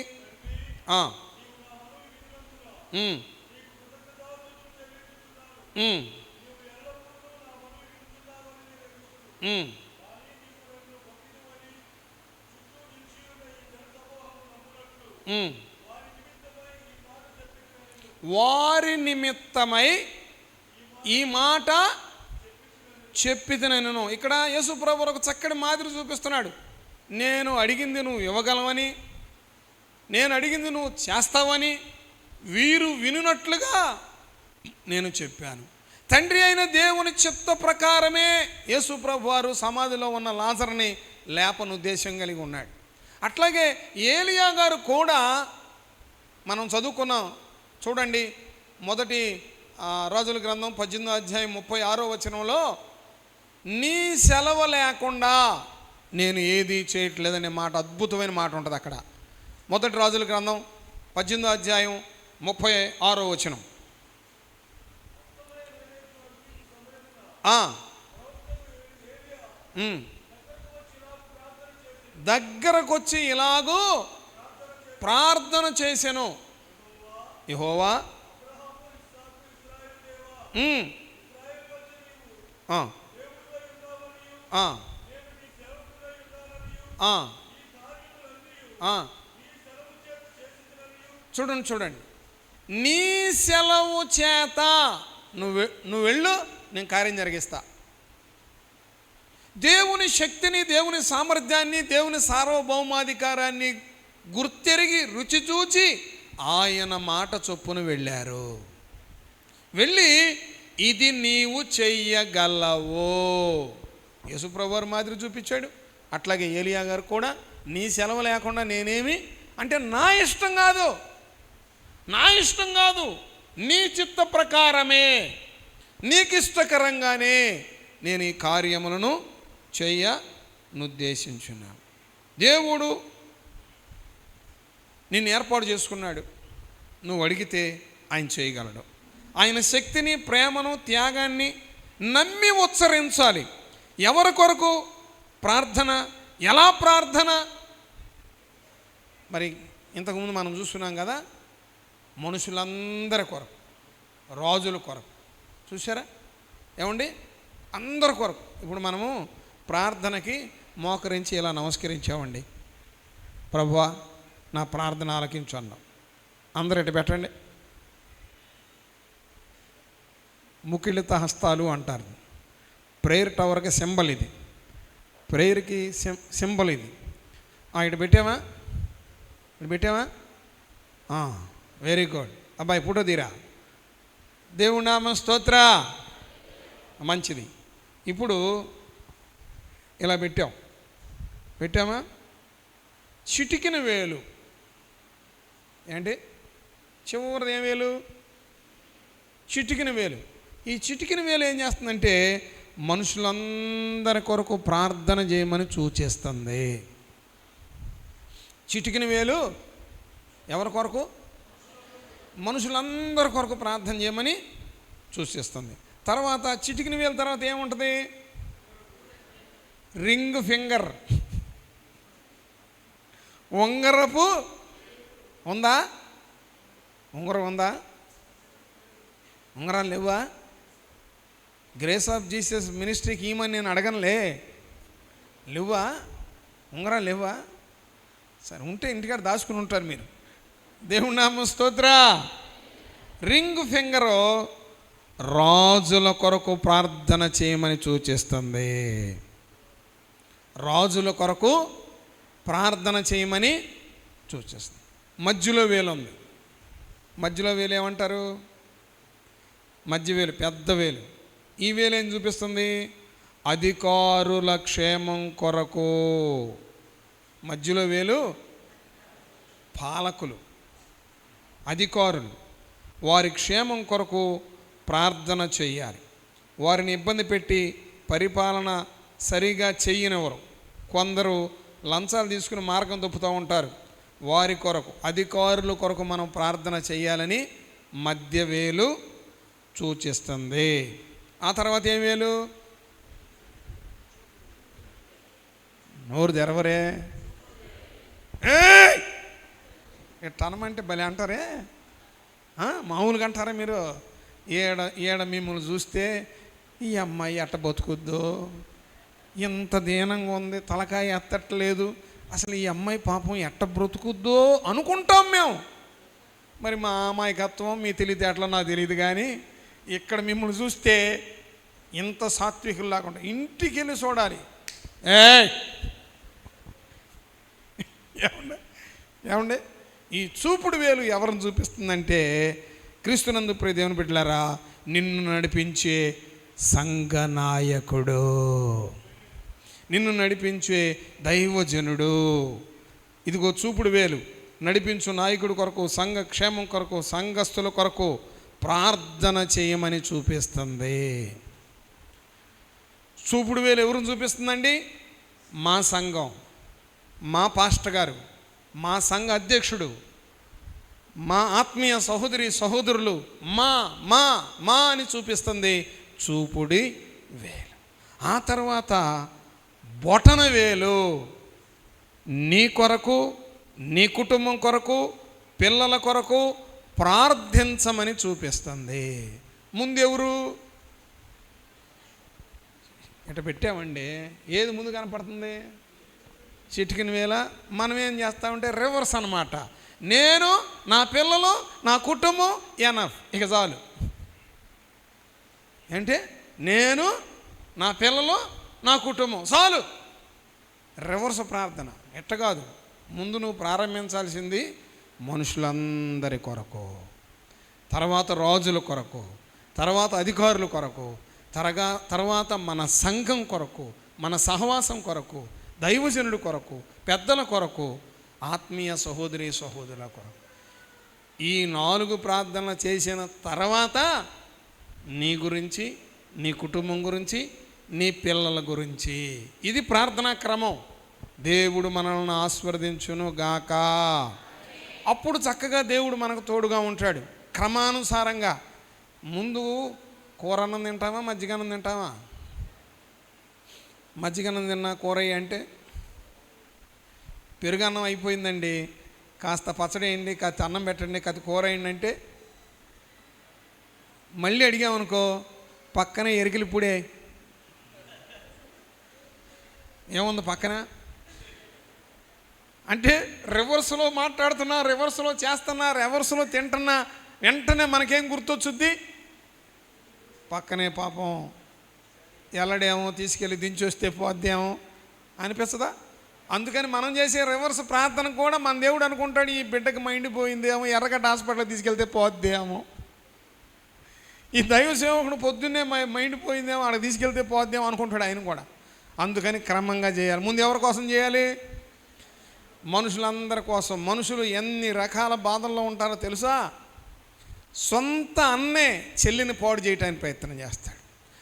వారి నిమిత్తమై ఈ మాట చెప్పితినెను. ఇక్కడ యేసు ప్రభువు ఒక చక్కటి మాదిరి చూపిస్తున్నాడు. నేను అడిగింది నువ్వు ఇవ్వగలవని, నేను అడిగింది నువ్వు చేస్తావని వీరు వినున్నట్లుగా నేను చెప్పాను. తండ్రి అయిన దేవుని చిత్త ప్రకారమే యేసు ప్రభు వారు సమాధిలో ఉన్న లాజరుని లేపను ఉద్దేశం కలిగి ఉన్నాడు. అట్లాగే ఏలియా గారు కూడా మనం చదువుకున్నాం. చూడండి, మొదటి రాజుల గ్రంథం 18వ అధ్యాయం 36వ వచనంలో నీ సెలవు లేకుండా నేను ఏది చేయట్లేదనే మాట, అద్భుతమైన మాట ఉంటుంది అక్కడ. మొదటి రాజుల గ్రంథం 18వ అధ్యాయం 36వ వచనం. దగ్గరకొచ్చి ఇలాగూ ప్రార్థన చేసెను, యెహోవా చూడండి, నీ సెలవు చేత నువ్వు వెళ్ళు, నేను కార్యం జరిగిస్తా. దేవుని శక్తిని, దేవుని సామర్థ్యాన్ని, దేవుని సార్వభౌమాధికారాన్ని గుర్తెరిగి రుచి చూచి ఆయన మాట చొప్పున వెళ్ళారు. వెళ్ళి ఇది నీవు చెయ్యగలవో యేసుప్రభు వారి మాదిరి చూపించాడు. అట్లాగే ఏలియా గారు కూడా నీ సెలవు లేకుండా నేనేమి అంటే నా ఇష్టం కాదు, నా ఇష్టం కాదు, నీ చిత్త ప్రకారమే, నీకు ఇష్టకరంగానే నేను ఈ కార్యములను చేయనుద్దేశించున్నాను. దేవుడు నిన్ను ఏర్పాటు చేసుకున్నాడు. నువ్వు అడిగితే ఆయన చేయగలడు. ఆయన శక్తిని, ప్రేమను, త్యాగాన్ని నమ్మి ఉచ్చరించాలి. ఎవరి కొరకు ప్రార్థన, ఎలా ప్రార్థన? మరి ఇంతకుముందు మనం చూస్తున్నాం కదా, మనుషులందరి కొరకు, రాజుల కొరకు. చూసారా ఏమండి? అందరి కొరకు. ఇప్పుడు మనము ప్రార్థనకి మోకరించి ఇలా నమస్కరించామండి. ప్రభువా నా ప్రార్థన ఆలకించు అన్నాం. అందరు ఇటు పెట్టండి. ముకిలిత హస్తాలు అంటారు. ప్రేయర్ టవర్కి సింబల్ ఇది, ప్రేయర్కి సింబల్ ఇది. ఇటు పెట్టామా? ఇటు పెట్టామా? Very good. అబ్బాయి ఫోటో తీరా. దేవుడి నామ స్తోత్ర. మంచిది. ఇప్పుడు ఇలా పెట్టామా? చిటికిన వేలు ఏంటి? చివరిది ఏం వేలు? చిటికిన వేలు. ఈ చిటికిన వేలు ఏం చేస్తుందంటే మనుషులందరి కొరకు ప్రార్థన చేయమని సూచిస్తుంది. చిటికిన వేలు ఎవరి కొరకు? మనుషులందరి కొరకు ప్రార్థన చేయమని సూచిస్తుంది. తర్వాత చిటికిన వేలు తర్వాత ఏముంటుంది? రింగ్ ఫింగర్, ఉంగరపు ఉందా? ఉంగరం ఉందా? ఉంగరాలు లేవా? గ్రేస్ ఆఫ్ జీసస్ మినిస్ట్రీకి ఏమని నేను అడగనులే. లేవా? ఉంగరాలు లేవా? సరే, ఉంటే ఇంటికాడ దాచుకుని ఉంటారు మీరు. దేవుడి నామ స్తోత్ర. రింగ్ ఫింగరు రాజుల కొరకు ప్రార్థన చేయమని సూచిస్తుంది. రాజుల కొరకు ప్రార్థన చేయమని సూచిస్తుంది. మధ్యలో వేలు ఉంది. మధ్యలో వేలు ఏమంటారు? మధ్య వేలు, పెద్ద వేలు. ఈ వేలు ఏం చూపిస్తుంది? అధికారుల క్షేమం కొరకు. మధ్యలో వేలు పాలకులు, అధికారులు, వారి క్షేమం కొరకు ప్రార్థన చేయాలి. వారిని ఇబ్బంది పెట్టి పరిపాలన సరిగా చెయ్యనివ్వరు. కొందరు లంచాలు తీసుకుని మార్గం తప్పుతూ ఉంటారు. వారి కొరకు, అధికారుల కొరకు మనం ప్రార్థన చేయాలని మధ్య వేలు సూచిస్తుంది. ఆ తర్వాత ఏం వేలు? నోరు తెరవరే, ఇట్టనమంటే భలే అంటారే, మామూలుగా అంటారా మీరు? ఏడ మిమ్మల్ని చూస్తే ఈ అమ్మాయి ఎట్ట బతుకుద్దో, ఇంత దీనంగా ఉంది, తలకాయ ఎత్తట్లేదు, అసలు ఈ అమ్మాయి పాపం ఎట్ట బ్రతుకుద్దో అనుకుంటాం మేము. మరి మా అమాయకత్వం, మీ తెలివితేటలో నాకు తెలియదు, కానీ ఇక్కడ మిమ్మల్ని చూస్తే ఇంత సాత్వికులు లేకుండా ఇంటికి వెళ్ళి చూడాలి. ఏమండి ఈ చూపుడు వేలు ఎవరిని చూపిస్తుందంటే, క్రీస్తునందు ప్రియ దేవుని బిడ్డలారా, నిన్ను నడిపించే సంఘనాయకుడు, నిన్ను నడిపించే దైవజనుడు. ఇదిగో చూపుడు వేలు నడిపించు నాయకుడు కొరకు, సంఘ క్షేమం కొరకు, సంఘస్థుల కొరకు ప్రార్థన చేయమని చూపిస్తుంది. చూపుడు వేలు ఎవరిని చూపిస్తుందండి? మా సంఘం, మా పాస్టర్ గారు, మా సంఘ అధ్యక్షుడు, మా ఆత్మీయ సహోదరి సహోదరులు, మా మా మా అని చూపిస్తుంది చూపుడి వేలు. ఆ తర్వాత బొటన వేలు నీ కొరకు, నీ కుటుంబం కొరకు, పిల్లల కొరకు ప్రార్థించమని చూపిస్తుంది. ముందెవరు? ఇట పెట్టామండి, ఏది ముందు కనపడుతుంది? చిటికిన వేళ. మనం ఏం చేస్తామంటే రివర్స్ అన్నమాట. నేను, నా పిల్లలు, నా కుటుంబం ఎనఫ్, ఇక చాలు. అంటే నేను, నా పిల్లలు, నా కుటుంబం చాలు. రివర్స్ ప్రార్థన. ఎట్ట కాదు, ముందు నువ్వు ప్రారంభించాల్సింది మనుషులందరి కొరకు, తర్వాత రాజుల కొరకు, తర్వాత అధికారుల కొరకు, తర్వాత మన సంఘం కొరకు, మన సహవాసం కొరకు, దైవజనుడి కొరకు, పెద్దల కొరకు, ఆత్మీయ సహోదరి సహోదరుల కొరకు. ఈ 4 ప్రార్థనలు చేసిన తర్వాత నీ గురించి, నీ కుటుంబం గురించి, నీ పిల్లల గురించి. ఇది ప్రార్థనా క్రమం. దేవుడు మనల్ని ఆశీర్వదించును గాక. అప్పుడు చక్కగా దేవుడు మనకు తోడుగా ఉంటాడు. క్రమానుసారంగా ముందు కూరన్నం తింటామా, మజ్జిగన్నం తింటామా? మజ్జిగన్నం తిన్నా కూర అంటే, పెరుగన్నం అయిపోయిందండి, కాస్త పచ్చడి వేయండి, కాస్త అన్నం పెట్టండి, కాస్త కూర వేయండి అంటే మళ్ళీ అడిగామనుకో, పక్కన ఎరికిలి పుడే ఏముంది పక్కన అంటే రివర్స్లో మాట్లాడుతున్నా, రివర్స్లో చేస్తున్నా, రివర్స్లో తింటున్నా, వెంటనే మనకేం గుర్తొచ్చుద్ది? పక్కనే పాపం ఎల్లడేమో, తీసుకెళ్ళి దించొస్తే పోద్దేమో అనిపిస్తుందా? అందుకని మనం చేసే రివర్స్ ప్రార్థన కూడా మన దేవుడు అనుకుంటాడు, ఈ బిడ్డకి మైండ్ పోయిందేమో, ఎర్రగడ్డ హాస్పిటల్కి తీసుకెళ్తే పోద్దేమో, ఈ దైవ సేవకుడు పొద్దున్నే మైండ్ పోయిందేమో, అక్కడికి తీసుకెళ్తే పోద్దేమో అనుకుంటాడు ఆయన కూడా. అందుకని క్రమంగా చేయాలి. ముందు ఎవరి కోసం చేయాలి? మనుషులందరి కోసం. మనుషులు ఎన్ని రకాల బాధల్లో ఉంటారో తెలుసా? సొంత అన్నే చెల్లిని పాడు చేయడానికి ప్రయత్నం చేస్తాడు,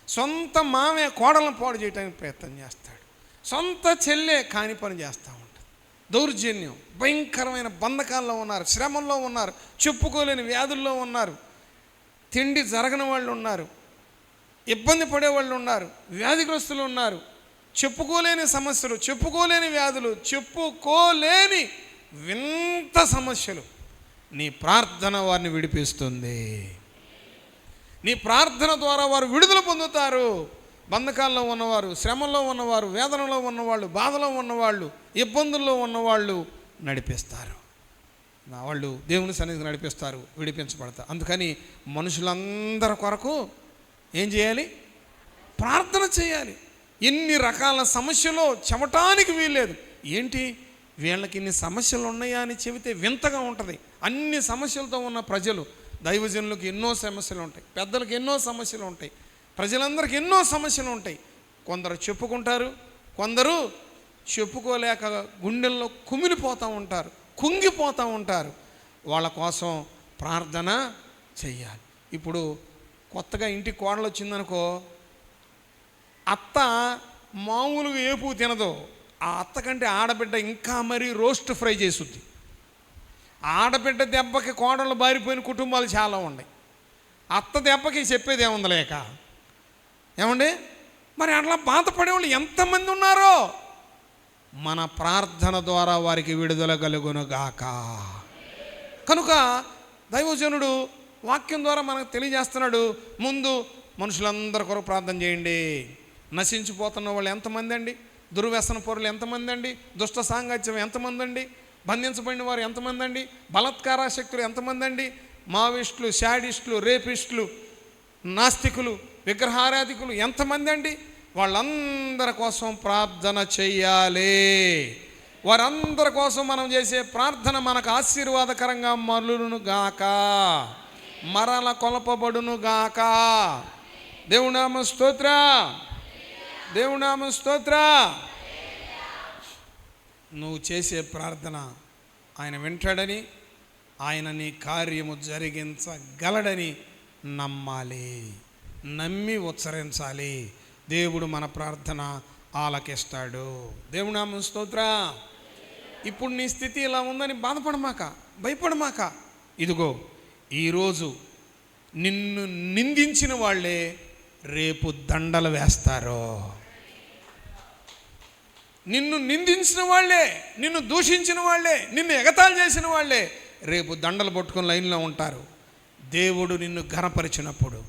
సొంత మామే కోడలను పాడు చేయడానికి ప్రయత్నం చేస్తాడు, సొంత చెల్లె కాని పని చేస్తూ ఉంటుంది. దౌర్జన్యం, భయంకరమైన బంధకాల్లో ఉన్నారు, శ్రమంలో ఉన్నారు, చెప్పుకోలేని వ్యాధుల్లో ఉన్నారు, తిండి జరగని వాళ్ళు ఉన్నారు, ఇబ్బంది పడేవాళ్ళు ఉన్నారు, వ్యాధిగ్రస్తులు ఉన్నారు, చెప్పుకోలేని సమస్యలు, చెప్పుకోలేని వ్యాధులు, చెప్పుకోలేని వింత సమస్యలు. నీ ప్రార్థన వారిని విడిపిస్తుంది. నీ ప్రార్థన ద్వారా వారు విడుదల పొందుతారు. బంధకాల్లో ఉన్నవారు, శ్రమల్లో ఉన్నవారు, వేదనలో ఉన్నవాళ్ళు, బాధలో ఉన్నవాళ్ళు, ఇబ్బందుల్లో ఉన్నవాళ్ళు నడిపిస్తారు. వాళ్ళు దేవుని సన్నిధికి నడిపిస్తారు, విడిపించబడతారు. అందుకని మనుషులందరి కొరకు ఏం చేయాలి? ప్రార్థన చేయాలి. ఎన్ని రకాల సమస్యలో చెమటానికి వీల్లేదు. ఏంటి వీళ్ళకి ఇన్ని సమస్యలు ఉన్నాయా అని చెబితే వింతగా ఉంటుంది. అన్ని సమస్యలతో ఉన్న ప్రజలు, దైవజనులకు ఎన్నో సమస్యలు ఉంటాయి, పెద్దలకు ఎన్నో సమస్యలు ఉంటాయి, ప్రజలందరికీ ఎన్నో సమస్యలు ఉంటాయి. కొందరు చెప్పుకుంటారు, కొందరు చెప్పుకోలేక గుండెల్లో కుమిలిపోతూ ఉంటారు, కుంగిపోతూ ఉంటారు. వాళ్ళ కోసం ప్రార్థన చెయ్యాలి. ఇప్పుడు కొత్తగా ఇంటికి కోడలు వచ్చిందనుకో, అత్త మామూలుగా ఏపు తినదు. ఆ అత్త కంటే ఆడబిడ్డ ఇంకా మరీ రోస్ట్ ఫ్రై చేసుద్ది. ఆడబిడ్డ దెబ్బకి కోడళ్ళు బారిపోయిన కుటుంబాలు చాలా ఉన్నాయి. అత్త దెబ్బకి చెప్పేది ఏముంది లేక. ఏమండి, మరి అట్లా బాధపడేవాళ్ళు ఎంతమంది ఉన్నారో. మన ప్రార్థన ద్వారా వారికి విడుదల కలుగునుగాక. కనుక దైవజనుడు వాక్యం ద్వారా మనకు తెలియజేస్తున్నాడు, ముందు మనుషులందరి కొరకు ప్రార్థన చేయండి. నశించిపోతున్న వాళ్ళు ఎంతమంది అండి, దుర్వ్యసన పరులు ఎంతమంది అండి, దుష్ట సాంగత్యం ఎంతమంది అండి, బంధించబడిన వారు ఎంతమంది అండి, బలత్కార శక్తులు ఎంతమంది అండి, మావిస్టులు, శాడిస్టులు, రేపిస్టులు, నాస్తికులు, విగ్రహారాధికులు ఎంతమంది అండి. వాళ్ళందరి కోసం ప్రార్థన చెయ్యాలి. వారందరి కోసం మనం చేసే ప్రార్థన మనకు ఆశీర్వాదకరంగా మరులును గాక, మరల కొలపబడును గాక. దేవునామ స్తోత్ర, దేవునామ స్తోత్ర. నువ్వు చేసే ప్రార్థన ఆయన వింటాడని, ఆయన నీ కార్యము జరిగించగలడని నమ్మాలి, నమ్మి ఉచ్చరించాలి. దేవుడు మన ప్రార్థన ఆలకిస్తాడు. దేవునామ స్తోత్ర. ఇప్పుడు నీ స్థితి ఇలా ఉందని బాధపడమాక, భయపడమాక. ఇదిగో ఈరోజు నిన్ను నిందించిన వాళ్ళే రేపు దండలు వేస్తారు. నిన్ను నిందించిన వాళ్ళే, నిన్ను దూషించిన వాళ్ళే, నిన్ను ఎగతాళి చేసిన వాళ్ళే రేపు దండలు పట్టుకొని లైన్లో ఉంటారు. దేవుడు నిన్ను ఘనపరిచినప్పుడు,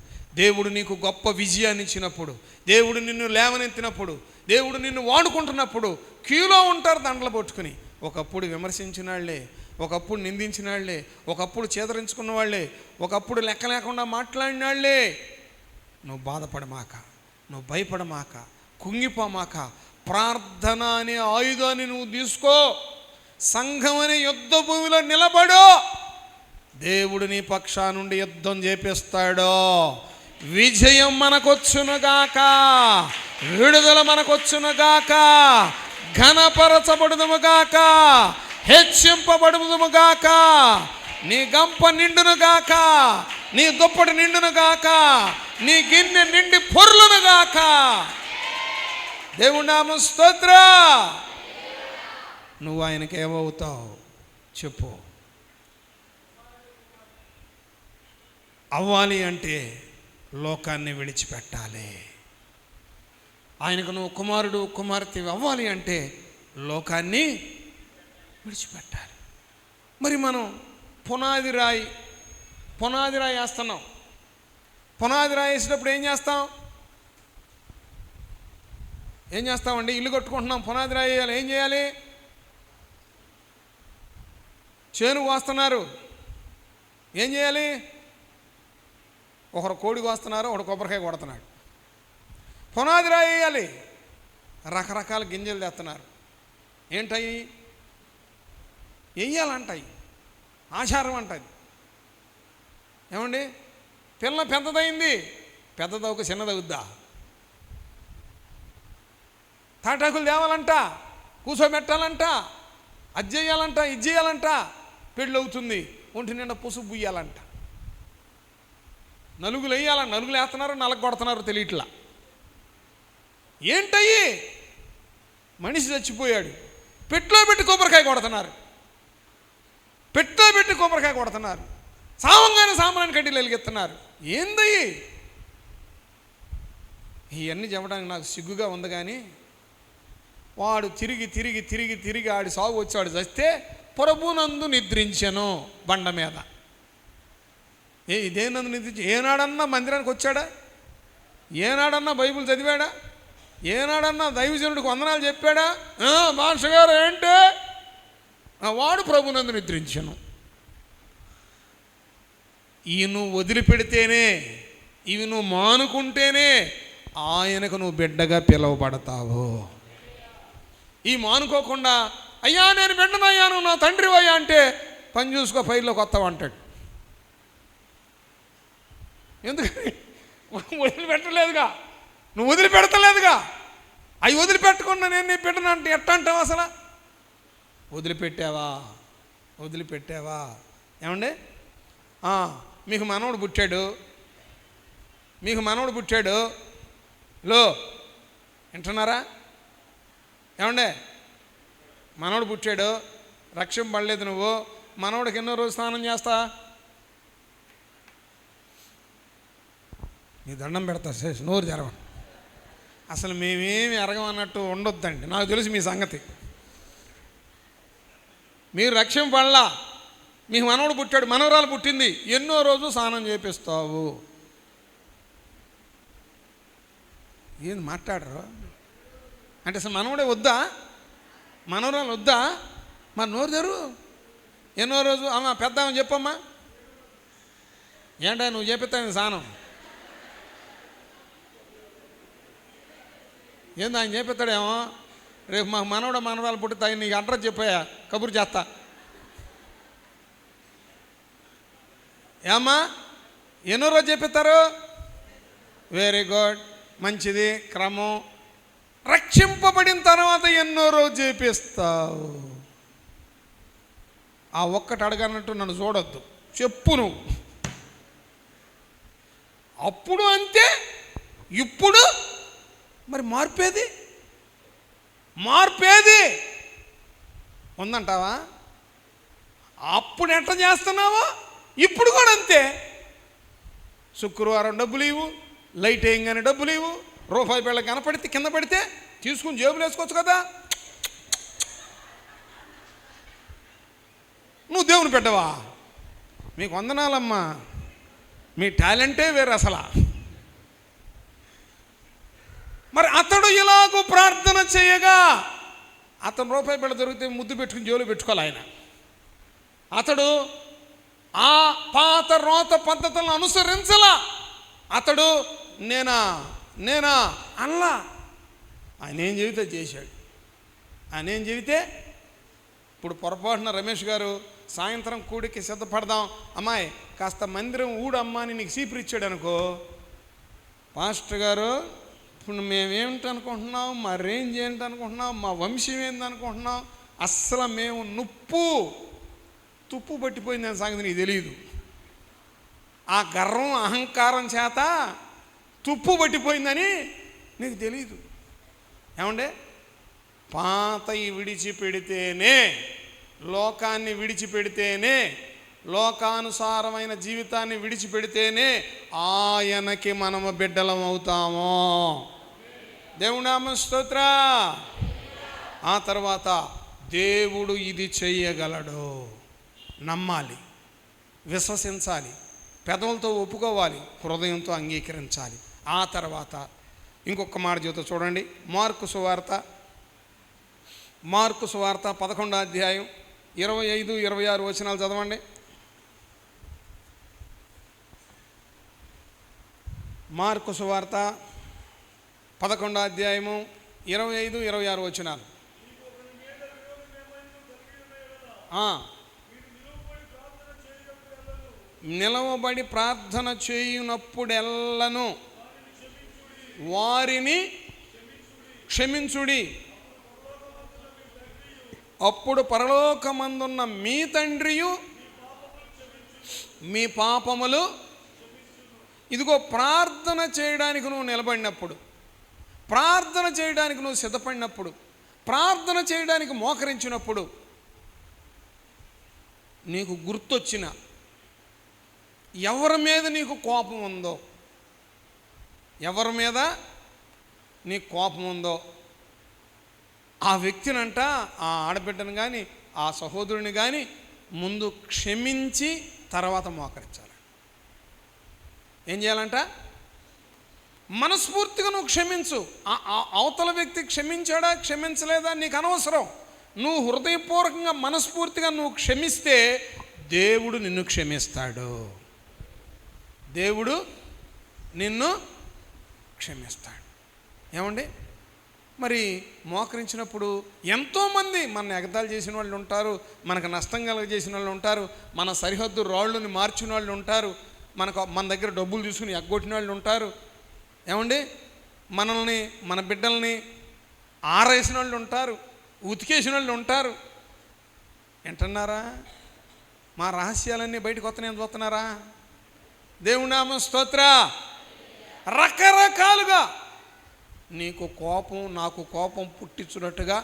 దేవుడు నీకు గొప్ప విజయాన్ని ఇచ్చినప్పుడు, దేవుడు నిన్ను లేవనెత్తినప్పుడు, దేవుడు నిన్ను వాడుకుంటున్నప్పుడు క్యూలో ఉంటారు దండలు పట్టుకుని. ఒకప్పుడు విమర్శించిన వాళ్ళే, ఒకప్పుడు నిందించిన వాళ్ళే, ఒకప్పుడు చేదరించుకున్న వాళ్ళే, ఒకప్పుడు లెక్క లేకుండా మాట్లాడిన వాళ్ళే. నువ్వు బాధపడమాక, నువ్వు భయపడమాక, కుంగిపోమాక. ప్రార్థన అనే ఆయుధాన్ని నువ్వు తీసుకో, సంఘం అనే యుద్ధ భూమిలో నిలబడు. దేవుడు నీ పక్షా నుండి యుద్ధం చేపిస్తాడో. విజయం మనకొచ్చునుగాక, విడుదల మనకొచ్చునుగాక, ఘనపరచబడుదుముగాక, హెచ్చింపబడుదుముగాక. నీ గంప నిండునుగాక, నీ దుప్పటి నిండునుగాక, నీ గిన్నె నిండి పొర్లునుగాక. దేవుడి నామ స్తోత్ర. నువ్వు ఆయనకి ఏమవుతావు చెప్పు. అవ్వాలి అంటే లోకాన్ని విడిచిపెట్టాలి. ఆయనకు నువ్వు కుమారుడు కుమార్తె అవ్వాలి అంటే లోకాన్ని విడిచిపెట్టాలి. మరి మనం పునాది రాయి వేస్తున్నాం. పునాది రాయి వేసినప్పుడు ఏం చేస్తామండి? ఇల్లు కట్టుకుంటున్నాం, పునాది రాయి వేయాలి. ఏం చేయాలి? చేను కోస్తున్నారు, ఏం చేయాలి? ఒకరు కోడి కోస్తున్నారు, ఒకడు కొబ్బరికాయ కొడుతున్నాడు. పునాది రాయి వేయాలి. రకరకాల గింజలు తెస్తున్నారు. ఏంటయి? వెయ్యాలంటాయి, ఆచారం అంటది. ఏమండి, పిల్ల పెద్దదైంది, పెద్దదవుక చిన్నదవుద్దా? తాటాకులు తేవాలంట, కూర్చోబెట్టాలంట, అది చేయాలంట, ఇది చేయాలంట. పెళ్ళి అవుతుంది, ఒంటి నిండా పుసుపు బుయ్యాలంట, నలుగులు వేయాలంట. నలుగులు వేస్తున్నారు, నలగొడుతున్నారు, తెలియట్లా. ఏంటయ్యి? మనిషి చచ్చిపోయాడు, పెట్టులో పెట్టి కొబ్బరికాయ కొడుతున్నారు, సామంగానే సామాన్య కడ్డీలు వెలిగిస్తున్నారు. ఏందయ్యి? ఇవన్నీ చెప్పడానికి నాకు సిగ్గుగా ఉంది. కానీ వాడు తిరిగి ఆడి సాగు వచ్చాడు చస్తే ప్రభునందు నిద్రించెను బండ మీద. ఇదేనందు నిద్రించి? ఏనాడన్నా మందిరానికి వచ్చాడా? ఏనాడన్నా బైబిల్ చదివాడా? ఏనాడన్నా దైవజనుడికి వందనాలు చెప్పాడా? మాస్టర్ గారు ఏంటి? వాడు ప్రభునందు నిద్రించెను. ఇవి నువ్వు వదిలిపెడితేనే, ఇవి నువ్వు మానుకుంటేనే ఆయనకు నువ్వు బిడ్డగా పిలువబడతావు. ఈ మానుకోకుండా అయ్యా నేను బిడ్డనయ్యాను, నా తండ్రి అయ్యా అంటే పని చూసుకో, ఫైల్లోకి వస్తావు అంటాడు. ఎందుకని? వదిలిపెట్టలేదుగా, నువ్వు వదిలిపెడతలేదుగా. అవి వదిలిపెట్టకుండా నేను నీ బిడ్డనంటే ఎట్ట అంటావు? అసలు వదిలిపెట్టావా? ఏమండి, మీకు మనవడు పుట్టాడు, వింటున్నారా? ఏమండే, మనోడు పుట్టాడు, రక్షణ పడలేదు, నువ్వు మనోడికి ఎన్నో రోజు స్నానం చేస్తా? నీ దండం పెడతా శేష్, నోరు జరగను. అసలు మేమేమి ఎరగమన్నట్టు ఉండొద్దండి, నాకు తెలుసు మీ సంగతి. మీరు రక్షణ పడలా, మీకు మనవడు పుట్టాడు, మనవరాలు పుట్టింది, ఎన్నో రోజు స్నానం చేపిస్తావు. ఏంది మాట్లాడరు అంటే? అసలు మనవడే వద్దా, మనవరాలు వద్దా? మరి నోరు జరు. ఎన్నో రోజు అమ్మ పెద్ద చెప్పమ్మా, ఏంటా నువ్వు చేపిస్తావు స్నానం? ఏంది ఆయన చేపిస్తాడేమో, రేపు మా మనవడ మనవరాలు పుట్టితే నీకు అడ్రస్ చెప్పాయా, కబురు చేస్తా. ఏమ్మా ఎన్నో రోజు చేపిస్తారు? వెరీ గుడ్, మంచిది, క్రమం. రక్షింపబడిన తర్వాత ఎన్నో రోజు చేపిస్తావు. ఆ ఒక్కటి అడగనట్టు నన్ను చూడొద్దు, చెప్పు నువ్వు. అప్పుడు అంతే, ఇప్పుడు మరి మార్పేది ఉందంటావా? అప్పుడు ఎట్లా చేస్తున్నావో ఇప్పుడు కూడా అంతే. శుక్రవారం డబ్బులు ఇవ్వు, లైట్ వేయంగానే డబ్బులు ఇవ్వు, రూపాయి బిళ్ళ కనపడితే కింద పడితే తీసుకుని జేబులు వేసుకోవచ్చు కదా. నువ్వు దేవుని పెట్టవా? మీకు వందనాలమ్మా, మీ టాలెంటే వేరు అసలు. మరి అతడు ఇలాగూ ప్రార్థన చేయగా, అతను రూపాయి బిళ్ళ దొరికితే ముద్దు పెట్టుకుని జోలు పెట్టుకోవాలి ఆయన. అతడు ఆ పాత రోత పద్ధతులను అనుసరించలా. అతడు నేనా అల్లా. ఆయన ఏం చెబితే చేశాడు. ఆయన ఏం చెబితే, ఇప్పుడు పొరపాటున రమేష్ గారు సాయంత్రం కూడికి సిద్ధపడదాం అమ్మాయి, కాస్త మందిరం ఊడమ్మని నీకు సీపురు ఇచ్చాడు అనుకో, పాస్టర్ గారు ఇప్పుడు మేమేమిటి అనుకుంటున్నాం, మా రేంజ్ ఏంటి అనుకుంటున్నాం, మా వంశం ఏంటి అనుకుంటున్నాం, అస్సలు మేము తుప్పు పట్టిపోయింది అనే సంగతి నీకు తెలియదు. ఆ గర్వం అహంకారం చేత తుప్పు పట్టిపోయిందని నీకు తెలీదు. ఏమండే, పాతయి విడిచిపెడితేనే, లోకాన్ని విడిచిపెడితేనే, లోకానుసారమైన జీవితాన్ని విడిచిపెడితేనే ఆయనకి మనము బిడ్డలం అవుతాము. దేవుని నామ స్తోత్ర. ఆ తర్వాత దేవుడు ఇది చెయ్యగలడు, నమ్మాలి, విశ్వసించాలి, పెదవులతో ఒప్పుకోవాలి, హృదయంతో అంగీకరించాలి. ఆ తర్వాత ఇంకొక మాట చెబుతా చూడండి. మార్కు సువార్త 11వ అధ్యాయం 25, 26 వచనాలు చదవండి. మార్కు సువార్త 11వ అధ్యాయము 25, 26 వచనాలు. నిలవబడి ప్రార్థన చేయునప్పుడెల్లను వారిని క్షమించుడి, అప్పుడు పరలోకమందున్న మీ తండ్రియు మీ పాపములు. ఇదిగో, ప్రార్థన చేయడానికి నువ్వు నిలబడినప్పుడు, ప్రార్థన చేయడానికి నువ్వు సిద్ధపడినప్పుడు, ప్రార్థన చేయడానికి మోకరించినప్పుడు నీకు గుర్తొచ్చిన ఎవరి మీద నీకు కోపం ఉందో, ఎవరి మీద నీకు కోపం ఉందో ఆ వ్యక్తినంట, ఆ ఆడబిడ్డను కానీ ఆ సహోదరుని కానీ ముందు క్షమించి తర్వాత మోకరించాలి. ఏం చేయాలంట? మనస్ఫూర్తిగా నువ్వు క్షమించు. అవతల వ్యక్తి క్షమించాడా క్షమించలేదా నీకు అనవసరం. నువ్వు హృదయపూర్వకంగా మనస్ఫూర్తిగా నువ్వు క్షమిస్తే దేవుడు నిన్ను క్షమిస్తాడు. దేవుడు నిన్ను క్షమిస్తాడు. ఏమండి, మరి మోకరించినప్పుడు ఎంతోమంది మన ఎగతాళి చేసిన వాళ్ళు ఉంటారు, మనకు నష్టం కలగజేసిన వాళ్ళు ఉంటారు, మన సరిహద్దు రాళ్ళని మార్చిన వాళ్ళు ఉంటారు, మన దగ్గర డబ్బులు తీసుకుని ఎగ్గొట్టిన వాళ్ళు ఉంటారు. ఏమండి, మనల్ని మన బిడ్డల్ని ఆరేసిన వాళ్ళు ఉంటారు, ఉతికేసిన వాళ్ళు ఉంటారు. వింటున్నారా? మా రహస్యాలన్నీ బయటకు వస్తున్నాయని చూస్తున్నారా? దేవుని నామ స్తోత్ర. రకరకాలుగా నీకు కోపం నాకు కోపం పుట్టించున్నట్టుగా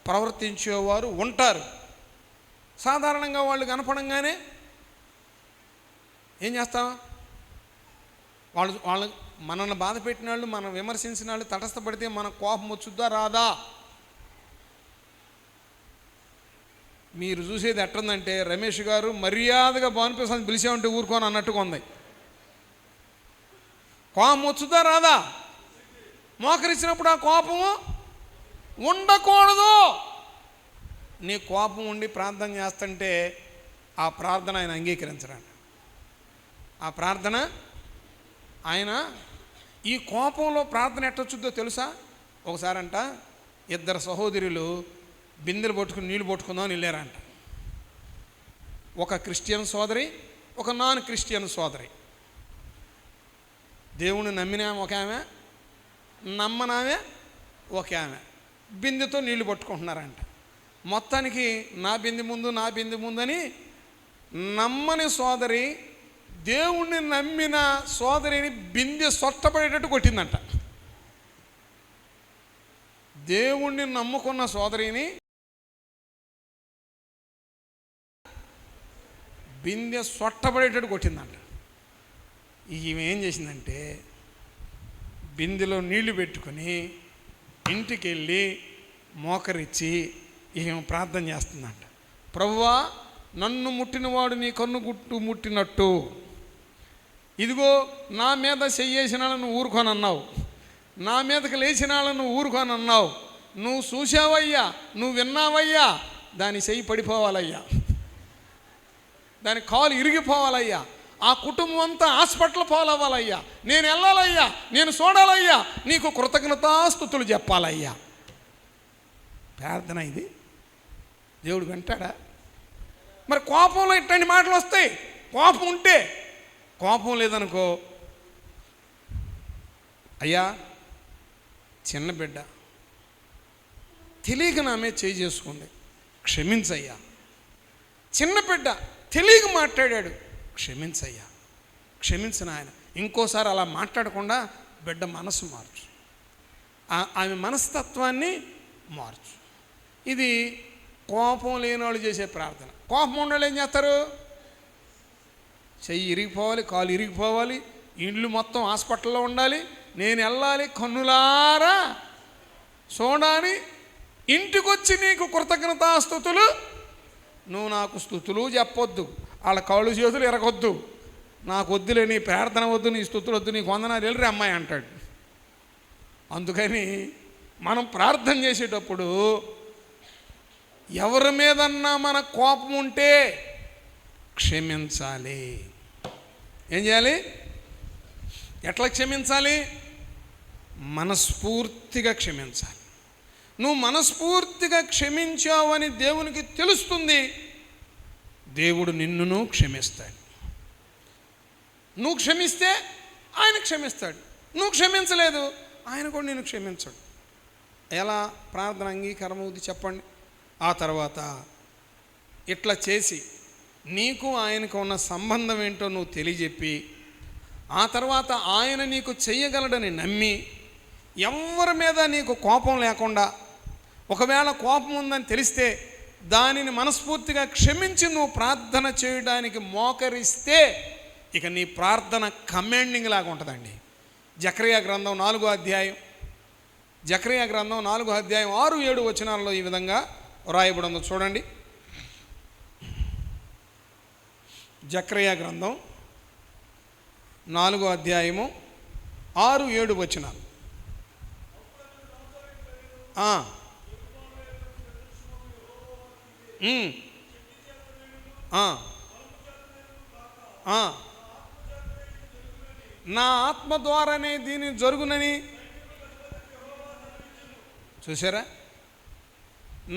ప్రవర్తించేవారు ఉంటారు. సాధారణంగా వాళ్ళు కనపడంగానే ఏం చేస్తాం? వాళ్ళు మనల్ని బాధ పెట్టిన వాళ్ళు, మనం విమర్శించిన వాళ్ళు తటస్థపడితే మన కోపం వచ్చుద్దా రాదా? మీరు చూసేది ఎట్టుందంటే, రమేష్ గారు మర్యాదగా భానుప్రసాద్ పిలిచామంటే ఊరుకోని అన్నట్టుగా ఉంది. కోపం వచ్చుద్దా రాదా? మోకరించినప్పుడు ఆ కోపము ఉండకూడదు. నీ కోపం ఉండి ప్రార్థన చేస్తుంటే ఆ ప్రార్థన ఆయన అంగీకరించరండి. ఆ ప్రార్థన ఆయన, ఈ కోపంలో ప్రార్థన ఎట్టొచ్చుద్దో తెలుసా? ఒకసారంట ఇద్దరు సహోదరులు బిందెలు పట్టుకుని నీళ్ళు పట్టుకుందామని వెళ్ళారంట. ఒక క్రిస్టియన్ సోదరి, ఒక నాన్ క్రిస్టియన్ సోదరి. దేవుని నమ్మినామె ఒక ఆమె, నమ్మనామె ఒక ఆమె. బిందెతో నీళ్లు పట్టుకుంటున్నారంట. మొత్తానికి నా బిందె ముందు అని నమ్మని సోదరి దేవుణ్ణి నమ్మిన సోదరిని బిందె సొట్టపడేటట్టు కొట్టిందంట. దేవుణ్ణి నమ్ముకున్న సోదరిని బిందె సొట్టపడేటట్టు కొట్టిందంట. ఈమె ఏం చేసిందంటే, బిందెలో నీళ్లు పెట్టుకొని ఇంటికి వెళ్ళి మోకరిచ్చి ఈమె ప్రార్థన చేస్తుందంట. ప్రభువా, నన్ను ముట్టినవాడు నీ కన్ను గుట్టు ముట్టినట్టు, ఇదిగో నా మీద చెయ్యేసిన వాళ్ళను ఊరుకోనన్నావు, నా మీదకి లేచిన వాళ్ళను ఊరుకోనన్నావు. నువ్వు చూసావయ్యా, నువ్వు విన్నావయ్యా, దాని చెయ్యి పడిపోవాలయ్యా, దాని కాలు ఇరిగిపోవాలయ్యా, ఆ కుటుంబం అంతా హాస్పిటల్ పాలవ్వాలయ్యా, నేను వెళ్ళాలయ్యా, నేను చూడాలయ్యా, నీకు కృతజ్ఞతాస్తుతులు చెప్పాలయ్యా. ప్రార్థన ఇది దేవుడు వింటాడా? మరి కోపంలో ఇట్లాంటి మాటలు వస్తాయి. కోపం ఉంటే, కోపం లేదనుకో, అయ్యా చిన్న బిడ్డ తెలియక నామే చేయి చేసుకుంది, క్షమించయ్యా. చిన్న బిడ్డ తెలియక మాట్లాడాడు, క్షమించయ్యా, క్షమించిన ఆయన. ఇంకోసారి అలా మాట్లాడకుండా బిడ్డ మనసు మార్చు, ఆమె మనస్తత్వాన్ని మార్చు. ఇది కోపం లేని వాళ్ళు చేసే ప్రార్థన. కోపం ఉన్నవాళ్ళు ఏం చేస్తారు? చెయ్యి ఇరిగిపోవాలి, కాలు ఇరిగిపోవాలి, ఇళ్ళు మొత్తం హాస్పిటల్లో ఉండాలి, నేను వెళ్ళాలి, కన్నులారా చూడాలి, ఇంటికొచ్చి నీకు కృతజ్ఞతాస్తుతులు, నువ్వు నాకు స్తుతులు చెప్పొద్దు, వాళ్ళ కాళ్ళు చేతులు ఎరగొద్దు, నాకు వద్దులే, నీ ప్రార్థన వద్దు, నీ స్తుతులు వద్దు, నీకు వందనాలు వెళ్ళి అమ్మాయి అంటాడు. అందుకని మనం ప్రార్థన చేసేటప్పుడు ఎవరి మీదన్నా మన కోపం ఉంటే క్షమించాలి. ఏం చేయాలి? ఎట్లా క్షమించాలి? మనస్ఫూర్తిగా క్షమించాలి. నువ్వు మనస్ఫూర్తిగా క్షమించావని దేవునికి తెలుస్తుంది, దేవుడు నిన్నును క్షమిస్తాడు. నువ్వు క్షమిస్తే ఆయన క్షమిస్తాడు, నువ్వు క్షమించలేదు ఆయన కూడా నిన్ను క్షమించడు. ఎలా ప్రార్థన అంగీకారం అవుతుంది చెప్పండి? ఆ తర్వాత ఇట్లా చేసి నీకు ఆయనకు ఉన్న సంబంధం ఏంటో నువ్వు తెలియజెప్పి, ఆ తర్వాత ఆయన నీకు చెయ్యగలడని నమ్మి, ఎవరి మీద నీకు కోపం లేకుండా, ఒకవేళ కోపం ఉందని తెలిస్తే దానిని మనస్ఫూర్తిగా క్షమించి నువ్వు ప్రార్థన చేయడానికి మోకరిస్తే ఇక నీ ప్రార్థన కమాండింగ్ లాగా ఉంటుందండి. జకరియా గ్రంథం 4వ అధ్యాయం, జకరియా గ్రంథం 4వ అధ్యాయం 6-7 వచనాల్లో ఈ విధంగా రాయబడిందో చూడండి. జకరియా గ్రంథం 4వ అధ్యాయము 6-7 వచనాలు. నా ఆత్మ ద్వారానే దీన్ని జరుగునని చూసారా?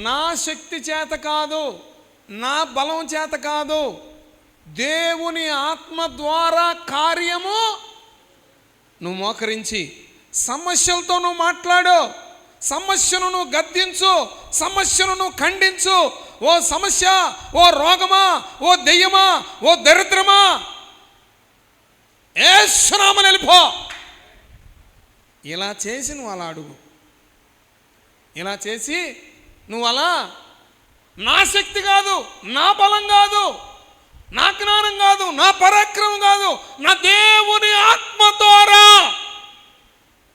నా శక్తి చేత కాదు, నా బలం చేత కాదు, దేవుని ఆత్మ ద్వారా కార్యము. నువ్వు మోకరించి సమస్యలతో నువ్వు మాట్లాడు, సమస్యను నువ్వు గద్దించు, సమస్యను నువ్వు ఖండించు. ఓ సమస్య, ఓ రోగమా, ఓ దెయ్యమా, ఓ దరిద్రమా, యేసు నామమున వెళ్ళిపో. ఇలా చేసి నువ్వు అలా అడుగు. ఇలా చేసి నువ్వు అలా, నా శక్తి కాదు, నా బలం కాదు, నా జ్ఞానం కాదు, నా పరాక్రమం కాదు, నా దేవుని ఆత్మ ద్వారా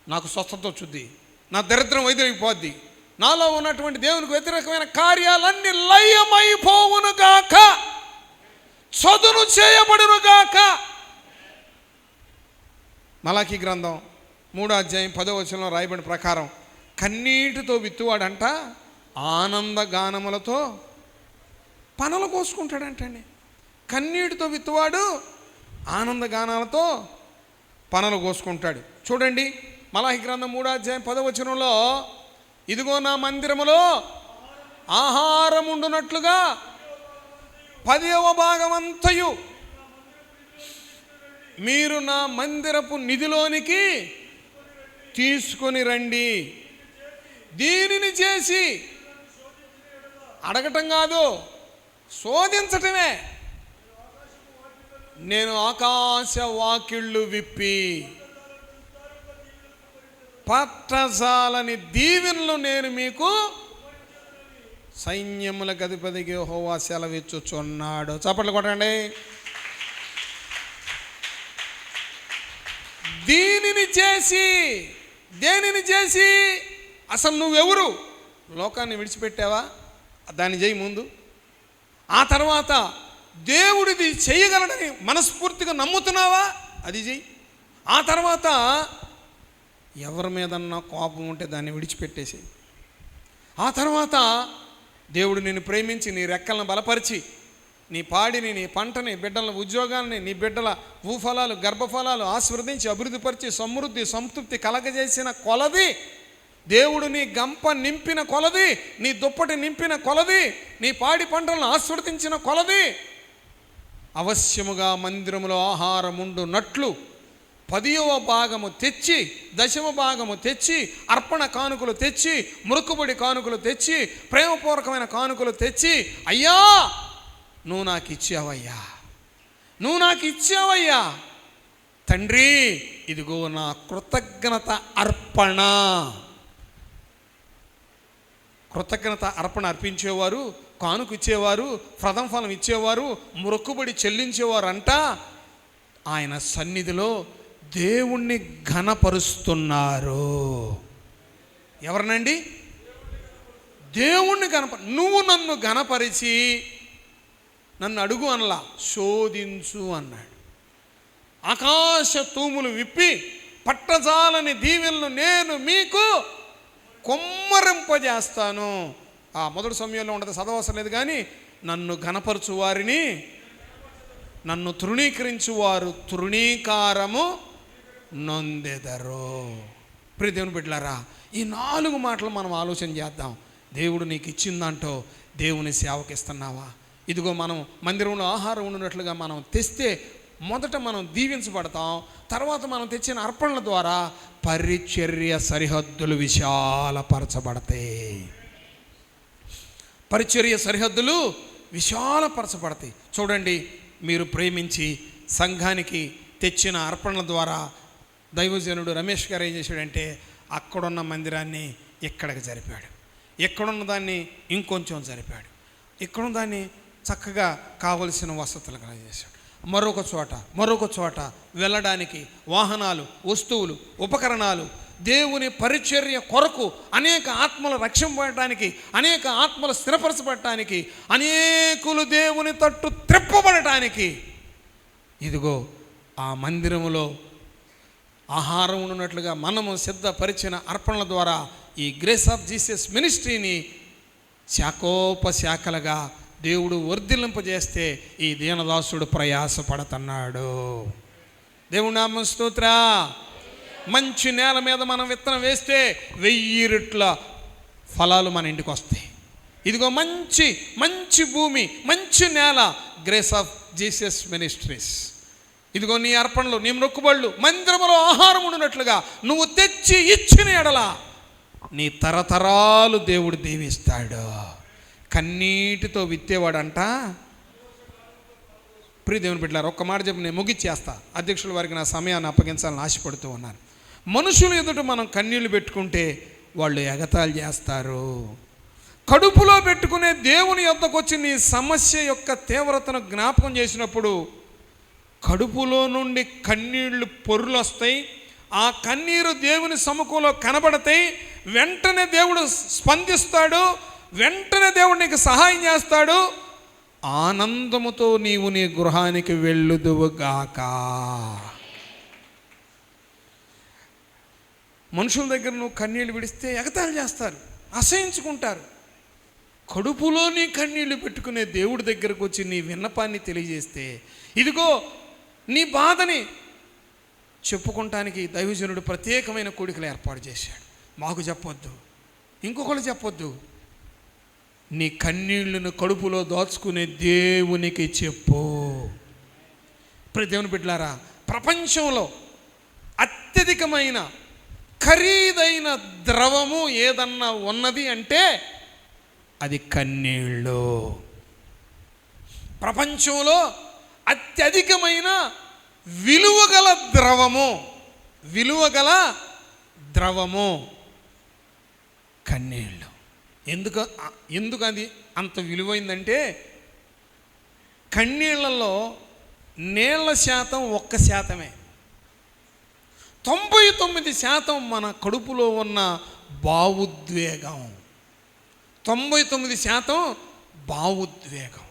నాకు స్వస్థత వచ్చుద్ది, నా దరిద్రం వైదొలిగిపోద్ది, నాలో ఉన్నటువంటి దేవునికి వ్యతిరేకమైన కార్యాలన్నీ లయమైపోవునుగాక, చదును చేయబడునుగాక. మలాకీ గ్రంథం 3వ అధ్యాయం 10వ వచనంలో రాయబడిన ప్రకారం కన్నీటితో విత్తువాడంట ఆనంద గానములతో పనలు కోసుకుంటాడంటండి. కన్నీటితో విత్తువాడు ఆనంద గానాలతో పనలు కోసుకుంటాడు. చూడండి, మలాకీ గ్రంథం 3వ అధ్యాయం 10వ వచనంలో, ఇదిగో నా మందిరములో ఆహారం ఉండునట్లుగా 10వ భాగమంతయు మీరు నా మందిరపు నిధిలోనికి తీసుకొని రండి. దీనిని చేసి, అడగటం కాదు, శోధించటమే, నేను ఆకాశ వాకిళ్ళు విప్పి పట్టజాలని దీవెనలు నేను మీకు సైన్యములకు అధిపతికి యెహోవా సెలవిచ్చుచున్నాడు. చప్పట్లు కొట్టండి. దీనిని చేసి, దేనిని చేసి, అసలు నువ్వెవరు? లోకాన్ని విడిచిపెట్టావా? దాన్ని చేయి ముందు. ఆ తర్వాత దేవుడిది చేయగలడని మనస్ఫూర్తిగా నమ్ముతున్నావా? అది చెయ్యి. ఆ తర్వాత ఎవరి మీదన్నా కోపం ఉంటే దాన్ని విడిచిపెట్టేసి, ఆ తర్వాత దేవుడు నిన్ను ప్రేమించి నీ రెక్కలను బలపరిచి నీ పాడిని, నీ పంటని, బిడ్డల ఉద్యోగాన్ని, నీ బిడ్డల భూఫలాలు, గర్భఫలాలు ఆశీర్వదించి అభివృద్ధిపరిచి సమృద్ధి సంతృప్తి కలగజేసిన కొలది, దేవుడు నీ గంప నింపిన కొలది, నీ దుప్పటి నింపిన కొలది, నీ పాడి పంటలను ఆశీర్వదించిన కొలది అవశ్యముగా మందిరములో ఆహారం ఉండునట్లు 10వ భాగము తెచ్చి, 10వ భాగము తెచ్చి, అర్పణ కానుకలు తెచ్చి, మొక్కుబడి కానుకలు తెచ్చి, ప్రేమపూర్వకమైన కానుకలు తెచ్చి, అయ్యా నువ్వు నాకు ఇచ్చావయ్యా, నువ్వు నాకు ఇచ్చావయ్యా తండ్రి, ఇదిగో నా కృతజ్ఞత అర్పణ. కృతజ్ఞత అర్పణ అర్పించేవారు, కానుక ఇచ్చేవారు, ప్రథమ ఫలం ఇచ్చేవారు, మొక్కుబడి చెల్లించేవారు అంట ఆయన సన్నిధిలో దేవుణ్ణి ఘనపరుస్తున్నారు. ఎవరినండి? దేవుణ్ణి నువ్వు నన్ను ఘనపరిచి, నన్ను అడుగు అనలా, శోధించు అన్నాడు. ఆకాశ తూములు విప్పి పట్టజాలని దీవెనలు నేను మీకు కొమ్మరింపజేస్తాను. ఆ మొదటి సమయంలో ఉండదు, చదవవసరం లేదు, కానీ నన్ను ఘనపరచు వారిని, నన్ను తృణీకరించువారు తృణీకారము నొందెదరు. ప్రియ దేవుని బిడ్డలారా, ఈ 4 మాటలు మనం ఆలోచన చేద్దాం. దేవుడు నీకు ఇచ్చిందంటో దేవుని సేవకి ఇస్తున్నావా? ఇదిగో మనం మందిరంలో ఆహారం ఉన్నట్లుగా మనం తెస్తే మొదట మనం దీవించబడతాం. తర్వాత మనం తెచ్చిన అర్పణల ద్వారా పరిచర్య సరిహద్దులు విశాలపరచబడతాయి. పరిచర్య సరిహద్దులు విశాలపరచబడతాయి. చూడండి, మీరు ప్రేమించి సంఘానికి తెచ్చిన అర్పణల ద్వారా దైవజనుడు రమేష్ గారు ఏం చేశాడంటే, అక్కడున్న మందిరాన్ని ఇక్కడికి జరిపాడు, ఎక్కడున్న దాన్ని ఇంకొంచెం జరిపాడు, ఇక్కడున్న దాన్ని చక్కగా కావలసిన వసతులు కలగజేశాడు. మరొక చోట వెళ్ళడానికి వాహనాలు, వస్తువులు, ఉపకరణాలు, దేవుని పరిచర్య కొరకు అనేక ఆత్మలు రక్షింపబడటానికి, అనేక ఆత్మలు స్థిరపరచబడటానికి, అనేకులు దేవుని తట్టు త్రిప్పబడటానికి ఇదిగో ఆ మందిరములో ఆహారం ఉన్నట్లుగా మనము సిద్ధపరిచిన అర్పణల ద్వారా ఈ గ్రేస్ ఆఫ్ జీసస్ మినిస్ట్రీని శాఖోపశాఖలుగా దేవుడు వర్ధిల్లింపజేస్తే ఈ దీనదాసుడు ప్రయాసపడుతున్నాడు. దేవుని నామమున స్తోత్ర. మంచి నేల మీద మనం విత్తనం వేస్తే 1000 రెట్ల ఫలాలు మన ఇంటికి వస్తాయి. ఇదిగో మంచి మంచి భూమి, మంచి నేల, గ్రేస్ ఆఫ్ జీసస్ మినిస్ట్రీస్. ఇదిగో నీ అర్పణలు, నీ మొక్కుబళ్ళు మందిరములో ఆహారం ఉన్నట్లుగా నువ్వు తెచ్చి ఇచ్చిన ఎడల నీ తరతరాలు దేవుడు దీవిస్తాడు. కన్నీటితో విత్తేవాడంట. ప్రియ దేవుని బిడ్డలారా, ఒక్క మాట చెప్పి నేను ముగిచ్చేస్తా. అధ్యక్షుల వారికి నా సమయాన్ని అప్పగించాలని ఆశపడుతూ ఉన్నాను. మనుషుల ఎదుట మనం కన్నీళ్లు పెట్టుకుంటే వాళ్ళు ఎగతాళి చేస్తారు. కడుపులో పెట్టుకునే దేవుని యొద్దకు వచ్చి నీ సమస్య యొక్క తీవ్రతను జ్ఞాపకం చేసినప్పుడు కడుపులో నుండి కన్నీళ్లు పొర్రులు వస్తాయి. ఆ కన్నీరు దేవుని సముఖంలో కనబడతాయి. వెంటనే దేవుడు స్పందిస్తాడు. వెంటనే దేవుడు నీకు సహాయం చేస్తాడు. ఆనందముతో నీవు నీ గృహానికి వెళ్ళుదువుగాక. మనుషుల దగ్గర నువ్వు కన్నీళ్ళు విడిస్తే ఎగతాళి చేస్తారు, అసహించుకుంటారు. కడుపులో నీ కన్నీళ్లు పెట్టుకునే దేవుడి దగ్గరకు వచ్చి నీ విన్నపాన్ని తెలియజేస్తే, ఇదిగో నీ బాధని చెప్పుకుంటానికి దైవజనుడు ప్రత్యేకమైన కూడికలు ఏర్పాటు చేశాడు. మాకు చెప్పొద్దు, ఇంకొకరు చెప్పొద్దు. నీ కన్నీళ్లను కడుపులో దాచుకునే దేవునికి చెప్పు. ఇప్పుడు దేవుని బిడ్డలారా, ప్రపంచంలో అత్యధికమైన ఖరీదైన ద్రవము ఏదన్నా ఉన్నది అంటే అది కన్నీళ్ళు. ప్రపంచంలో అత్యధికమైన విలువగల ద్రవము కన్నీళ్ళు. ఎందుకు అది అంత విలువైందంటే, కన్నీళ్లలో నీళ్ల శాతం 1%. 99% మన కడుపులో ఉన్న భావోద్వేగం. 99% భావోద్వేగం.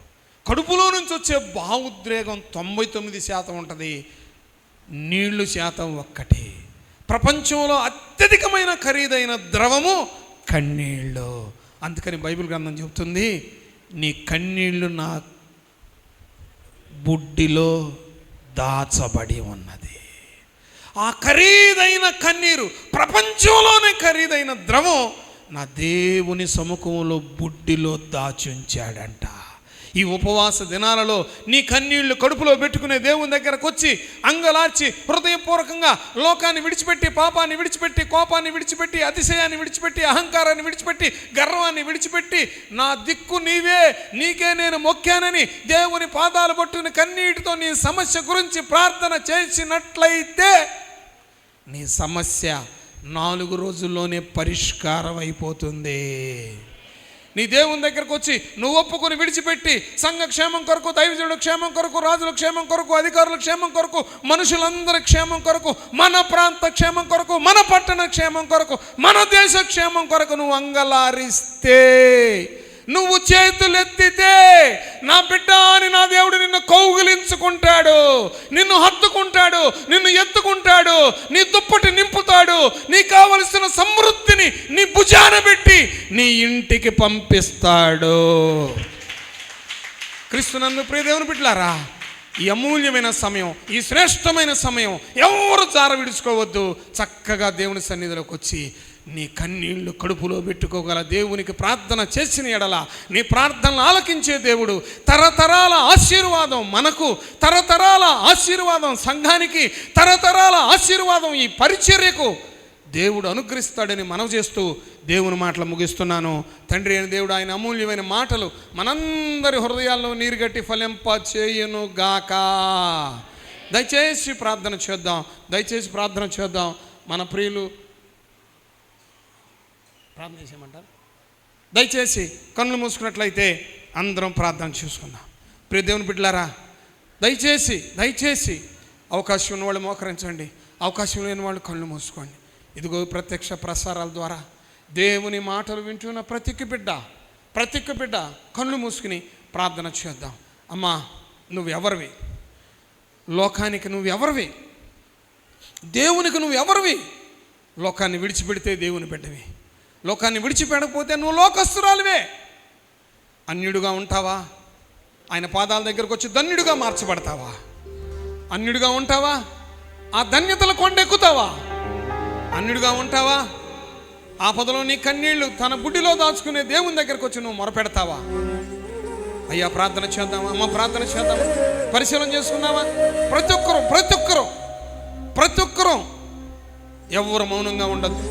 కడుపులో నుంచి వచ్చే భావోద్వేగం 99% ఉంటుంది. నీళ్లు శాతం 1. ప్రపంచంలో అత్యధికమైన ఖరీదైన ద్రవము కన్నీళ్ళు. అందుకని బైబిల్ గ్రంథం చెబుతుంది, నీ కన్నీళ్లు నా బుడ్డిలో దాచబడి ఉన్నది. ఆ ఖరీదైన కన్నీరు, ప్రపంచంలోనే ఖరీదైన ద్రవం నా దేవుని సముఖంలో బుడ్డిలో దాచుంచాడంట. ఈ ఉపవాస దినాలలో నీ కన్నీళ్లు కడుపులో పెట్టుకునే దేవుని దగ్గరకు వచ్చి అంగలార్చి హృదయపూర్వకంగా లోకాన్ని విడిచిపెట్టి, పాపాన్ని విడిచిపెట్టి, కోపాన్ని విడిచిపెట్టి, అతిశయాన్ని విడిచిపెట్టి, అహంకారాన్ని విడిచిపెట్టి, గర్వాన్ని విడిచిపెట్టి, నా దిక్కు నీవే, నీకే నేను మొక్కానని దేవుని పాదాలు పట్టుకుని కన్నీటితో నీ సమస్య గురించి ప్రార్థన చేసినట్లయితే నీ సమస్య 4 రోజుల్లోనే పరిష్కారం అయిపోతుంది. నీ దేవుని దగ్గరకు వచ్చి నువ్వు ఒప్పుకొని విడిచిపెట్టి, సంఘ క్షేమం కొరకు, దైవజనుల క్షేమం కొరకు, రాజుల క్షేమం కొరకు, అధికారుల క్షేమం కొరకు, మనుషులందరి క్షేమం కొరకు, మన ప్రాంత క్షేమం కొరకు, మన పట్టణ క్షేమం కొరకు, మన దేశ క్షేమం కొరకు నువ్వు అంగలారిస్తే, నువ్వు చేతులెత్తితే, నా బిడ్డ అని నా దేవుడు నిన్ను కౌగిలించుకుంటాడు, నిన్ను హత్తుకుంటాడు, నిన్ను ఎత్తుకుంటాడు, నీ దుప్పటి నింపుతాడు, నీకు కావలసిన సమృద్ధిని నీ భుజాన పెట్టి నీ ఇంటికి పంపిస్తాడు. క్రీస్తునందు ప్రియ దేవుని బిడ్డలారా, ఈ అమూల్యమైన సమయం, ఈ శ్రేష్టమైన సమయం ఎవరు జార విడుచుకోవద్దు. చక్కగా దేవుని సన్నిధిలోకి వచ్చి నీ కన్నీళ్లు కడుపులో పెట్టుకోగల దేవునికి ప్రార్థన చేసిన ఎడల నీ ప్రార్థనలు ఆలకించే దేవుడు తరతరాల ఆశీర్వాదం మనకు, తరతరాల ఆశీర్వాదం సంఘానికి, తరతరాల ఆశీర్వాదం ఈ పరిచర్యకు దేవుడు అనుగ్రహిస్తాడని మనవి చేస్తూ దేవుని మాటలు ముగిస్తున్నాను. తండ్రి అయిన దేవుడు ఆయన అమూల్యమైన మాటలు మనందరి హృదయాల్లో నీరుగట్టి ఫలింప చేయును గాక. దయచేసి ప్రార్థన చేద్దాం. మన ప్రియులు ప్రార్థన చేసేయమంటారు? దయచేసి కన్నులు మూసుకున్నట్లయితే అందరం ప్రార్థన చేసుకుందాం. ప్రియ దేవుని బిడ్డలారా, దయచేసి అవకాశం ఉన్నవాళ్ళు మోకరించండి, అవకాశం లేని వాళ్ళు కళ్ళు మూసుకోండి. ఇదిగో ప్రత్యక్ష ప్రసారాల ద్వారా దేవుని మాటలు వింటున్న ప్రతి ఒక్క బిడ్డ కళ్ళు మూసుకుని ప్రార్థన చేద్దాం. అమ్మా, నువ్వెవరివి? లోకానికి నువ్వెవరివి? దేవునికి నువ్వెవరివి? లోకాన్ని విడిచిపెడితే దేవుని బిడ్డవి, లోకాన్ని విడిచిపెట్టకపోతే నువ్వు లోకస్తురాలివే. అన్యుడుగా ఉంటావా? ఆయన పాదాల దగ్గరకు వచ్చి ధన్యుడిగా మార్చబడతావా? అన్యుడిగా ఉంటావా? ఆ ధన్యతల కొండెక్కుతావా? అన్యుడిగా ఉంటావా? ఆపదలో నీ కన్నీళ్లు తన బుడ్డిలో దాచుకునే దేవుని దగ్గరకు వచ్చి నువ్వు మొరపెడతావా? అయ్యా ప్రార్థన చేద్దామా? అమ్మ ప్రార్థన చేద్దామా? పరిశీలన చేసుకున్నావా? ప్రతి ఒక్కరూ ఎవరు మౌనంగా ఉండద్దు.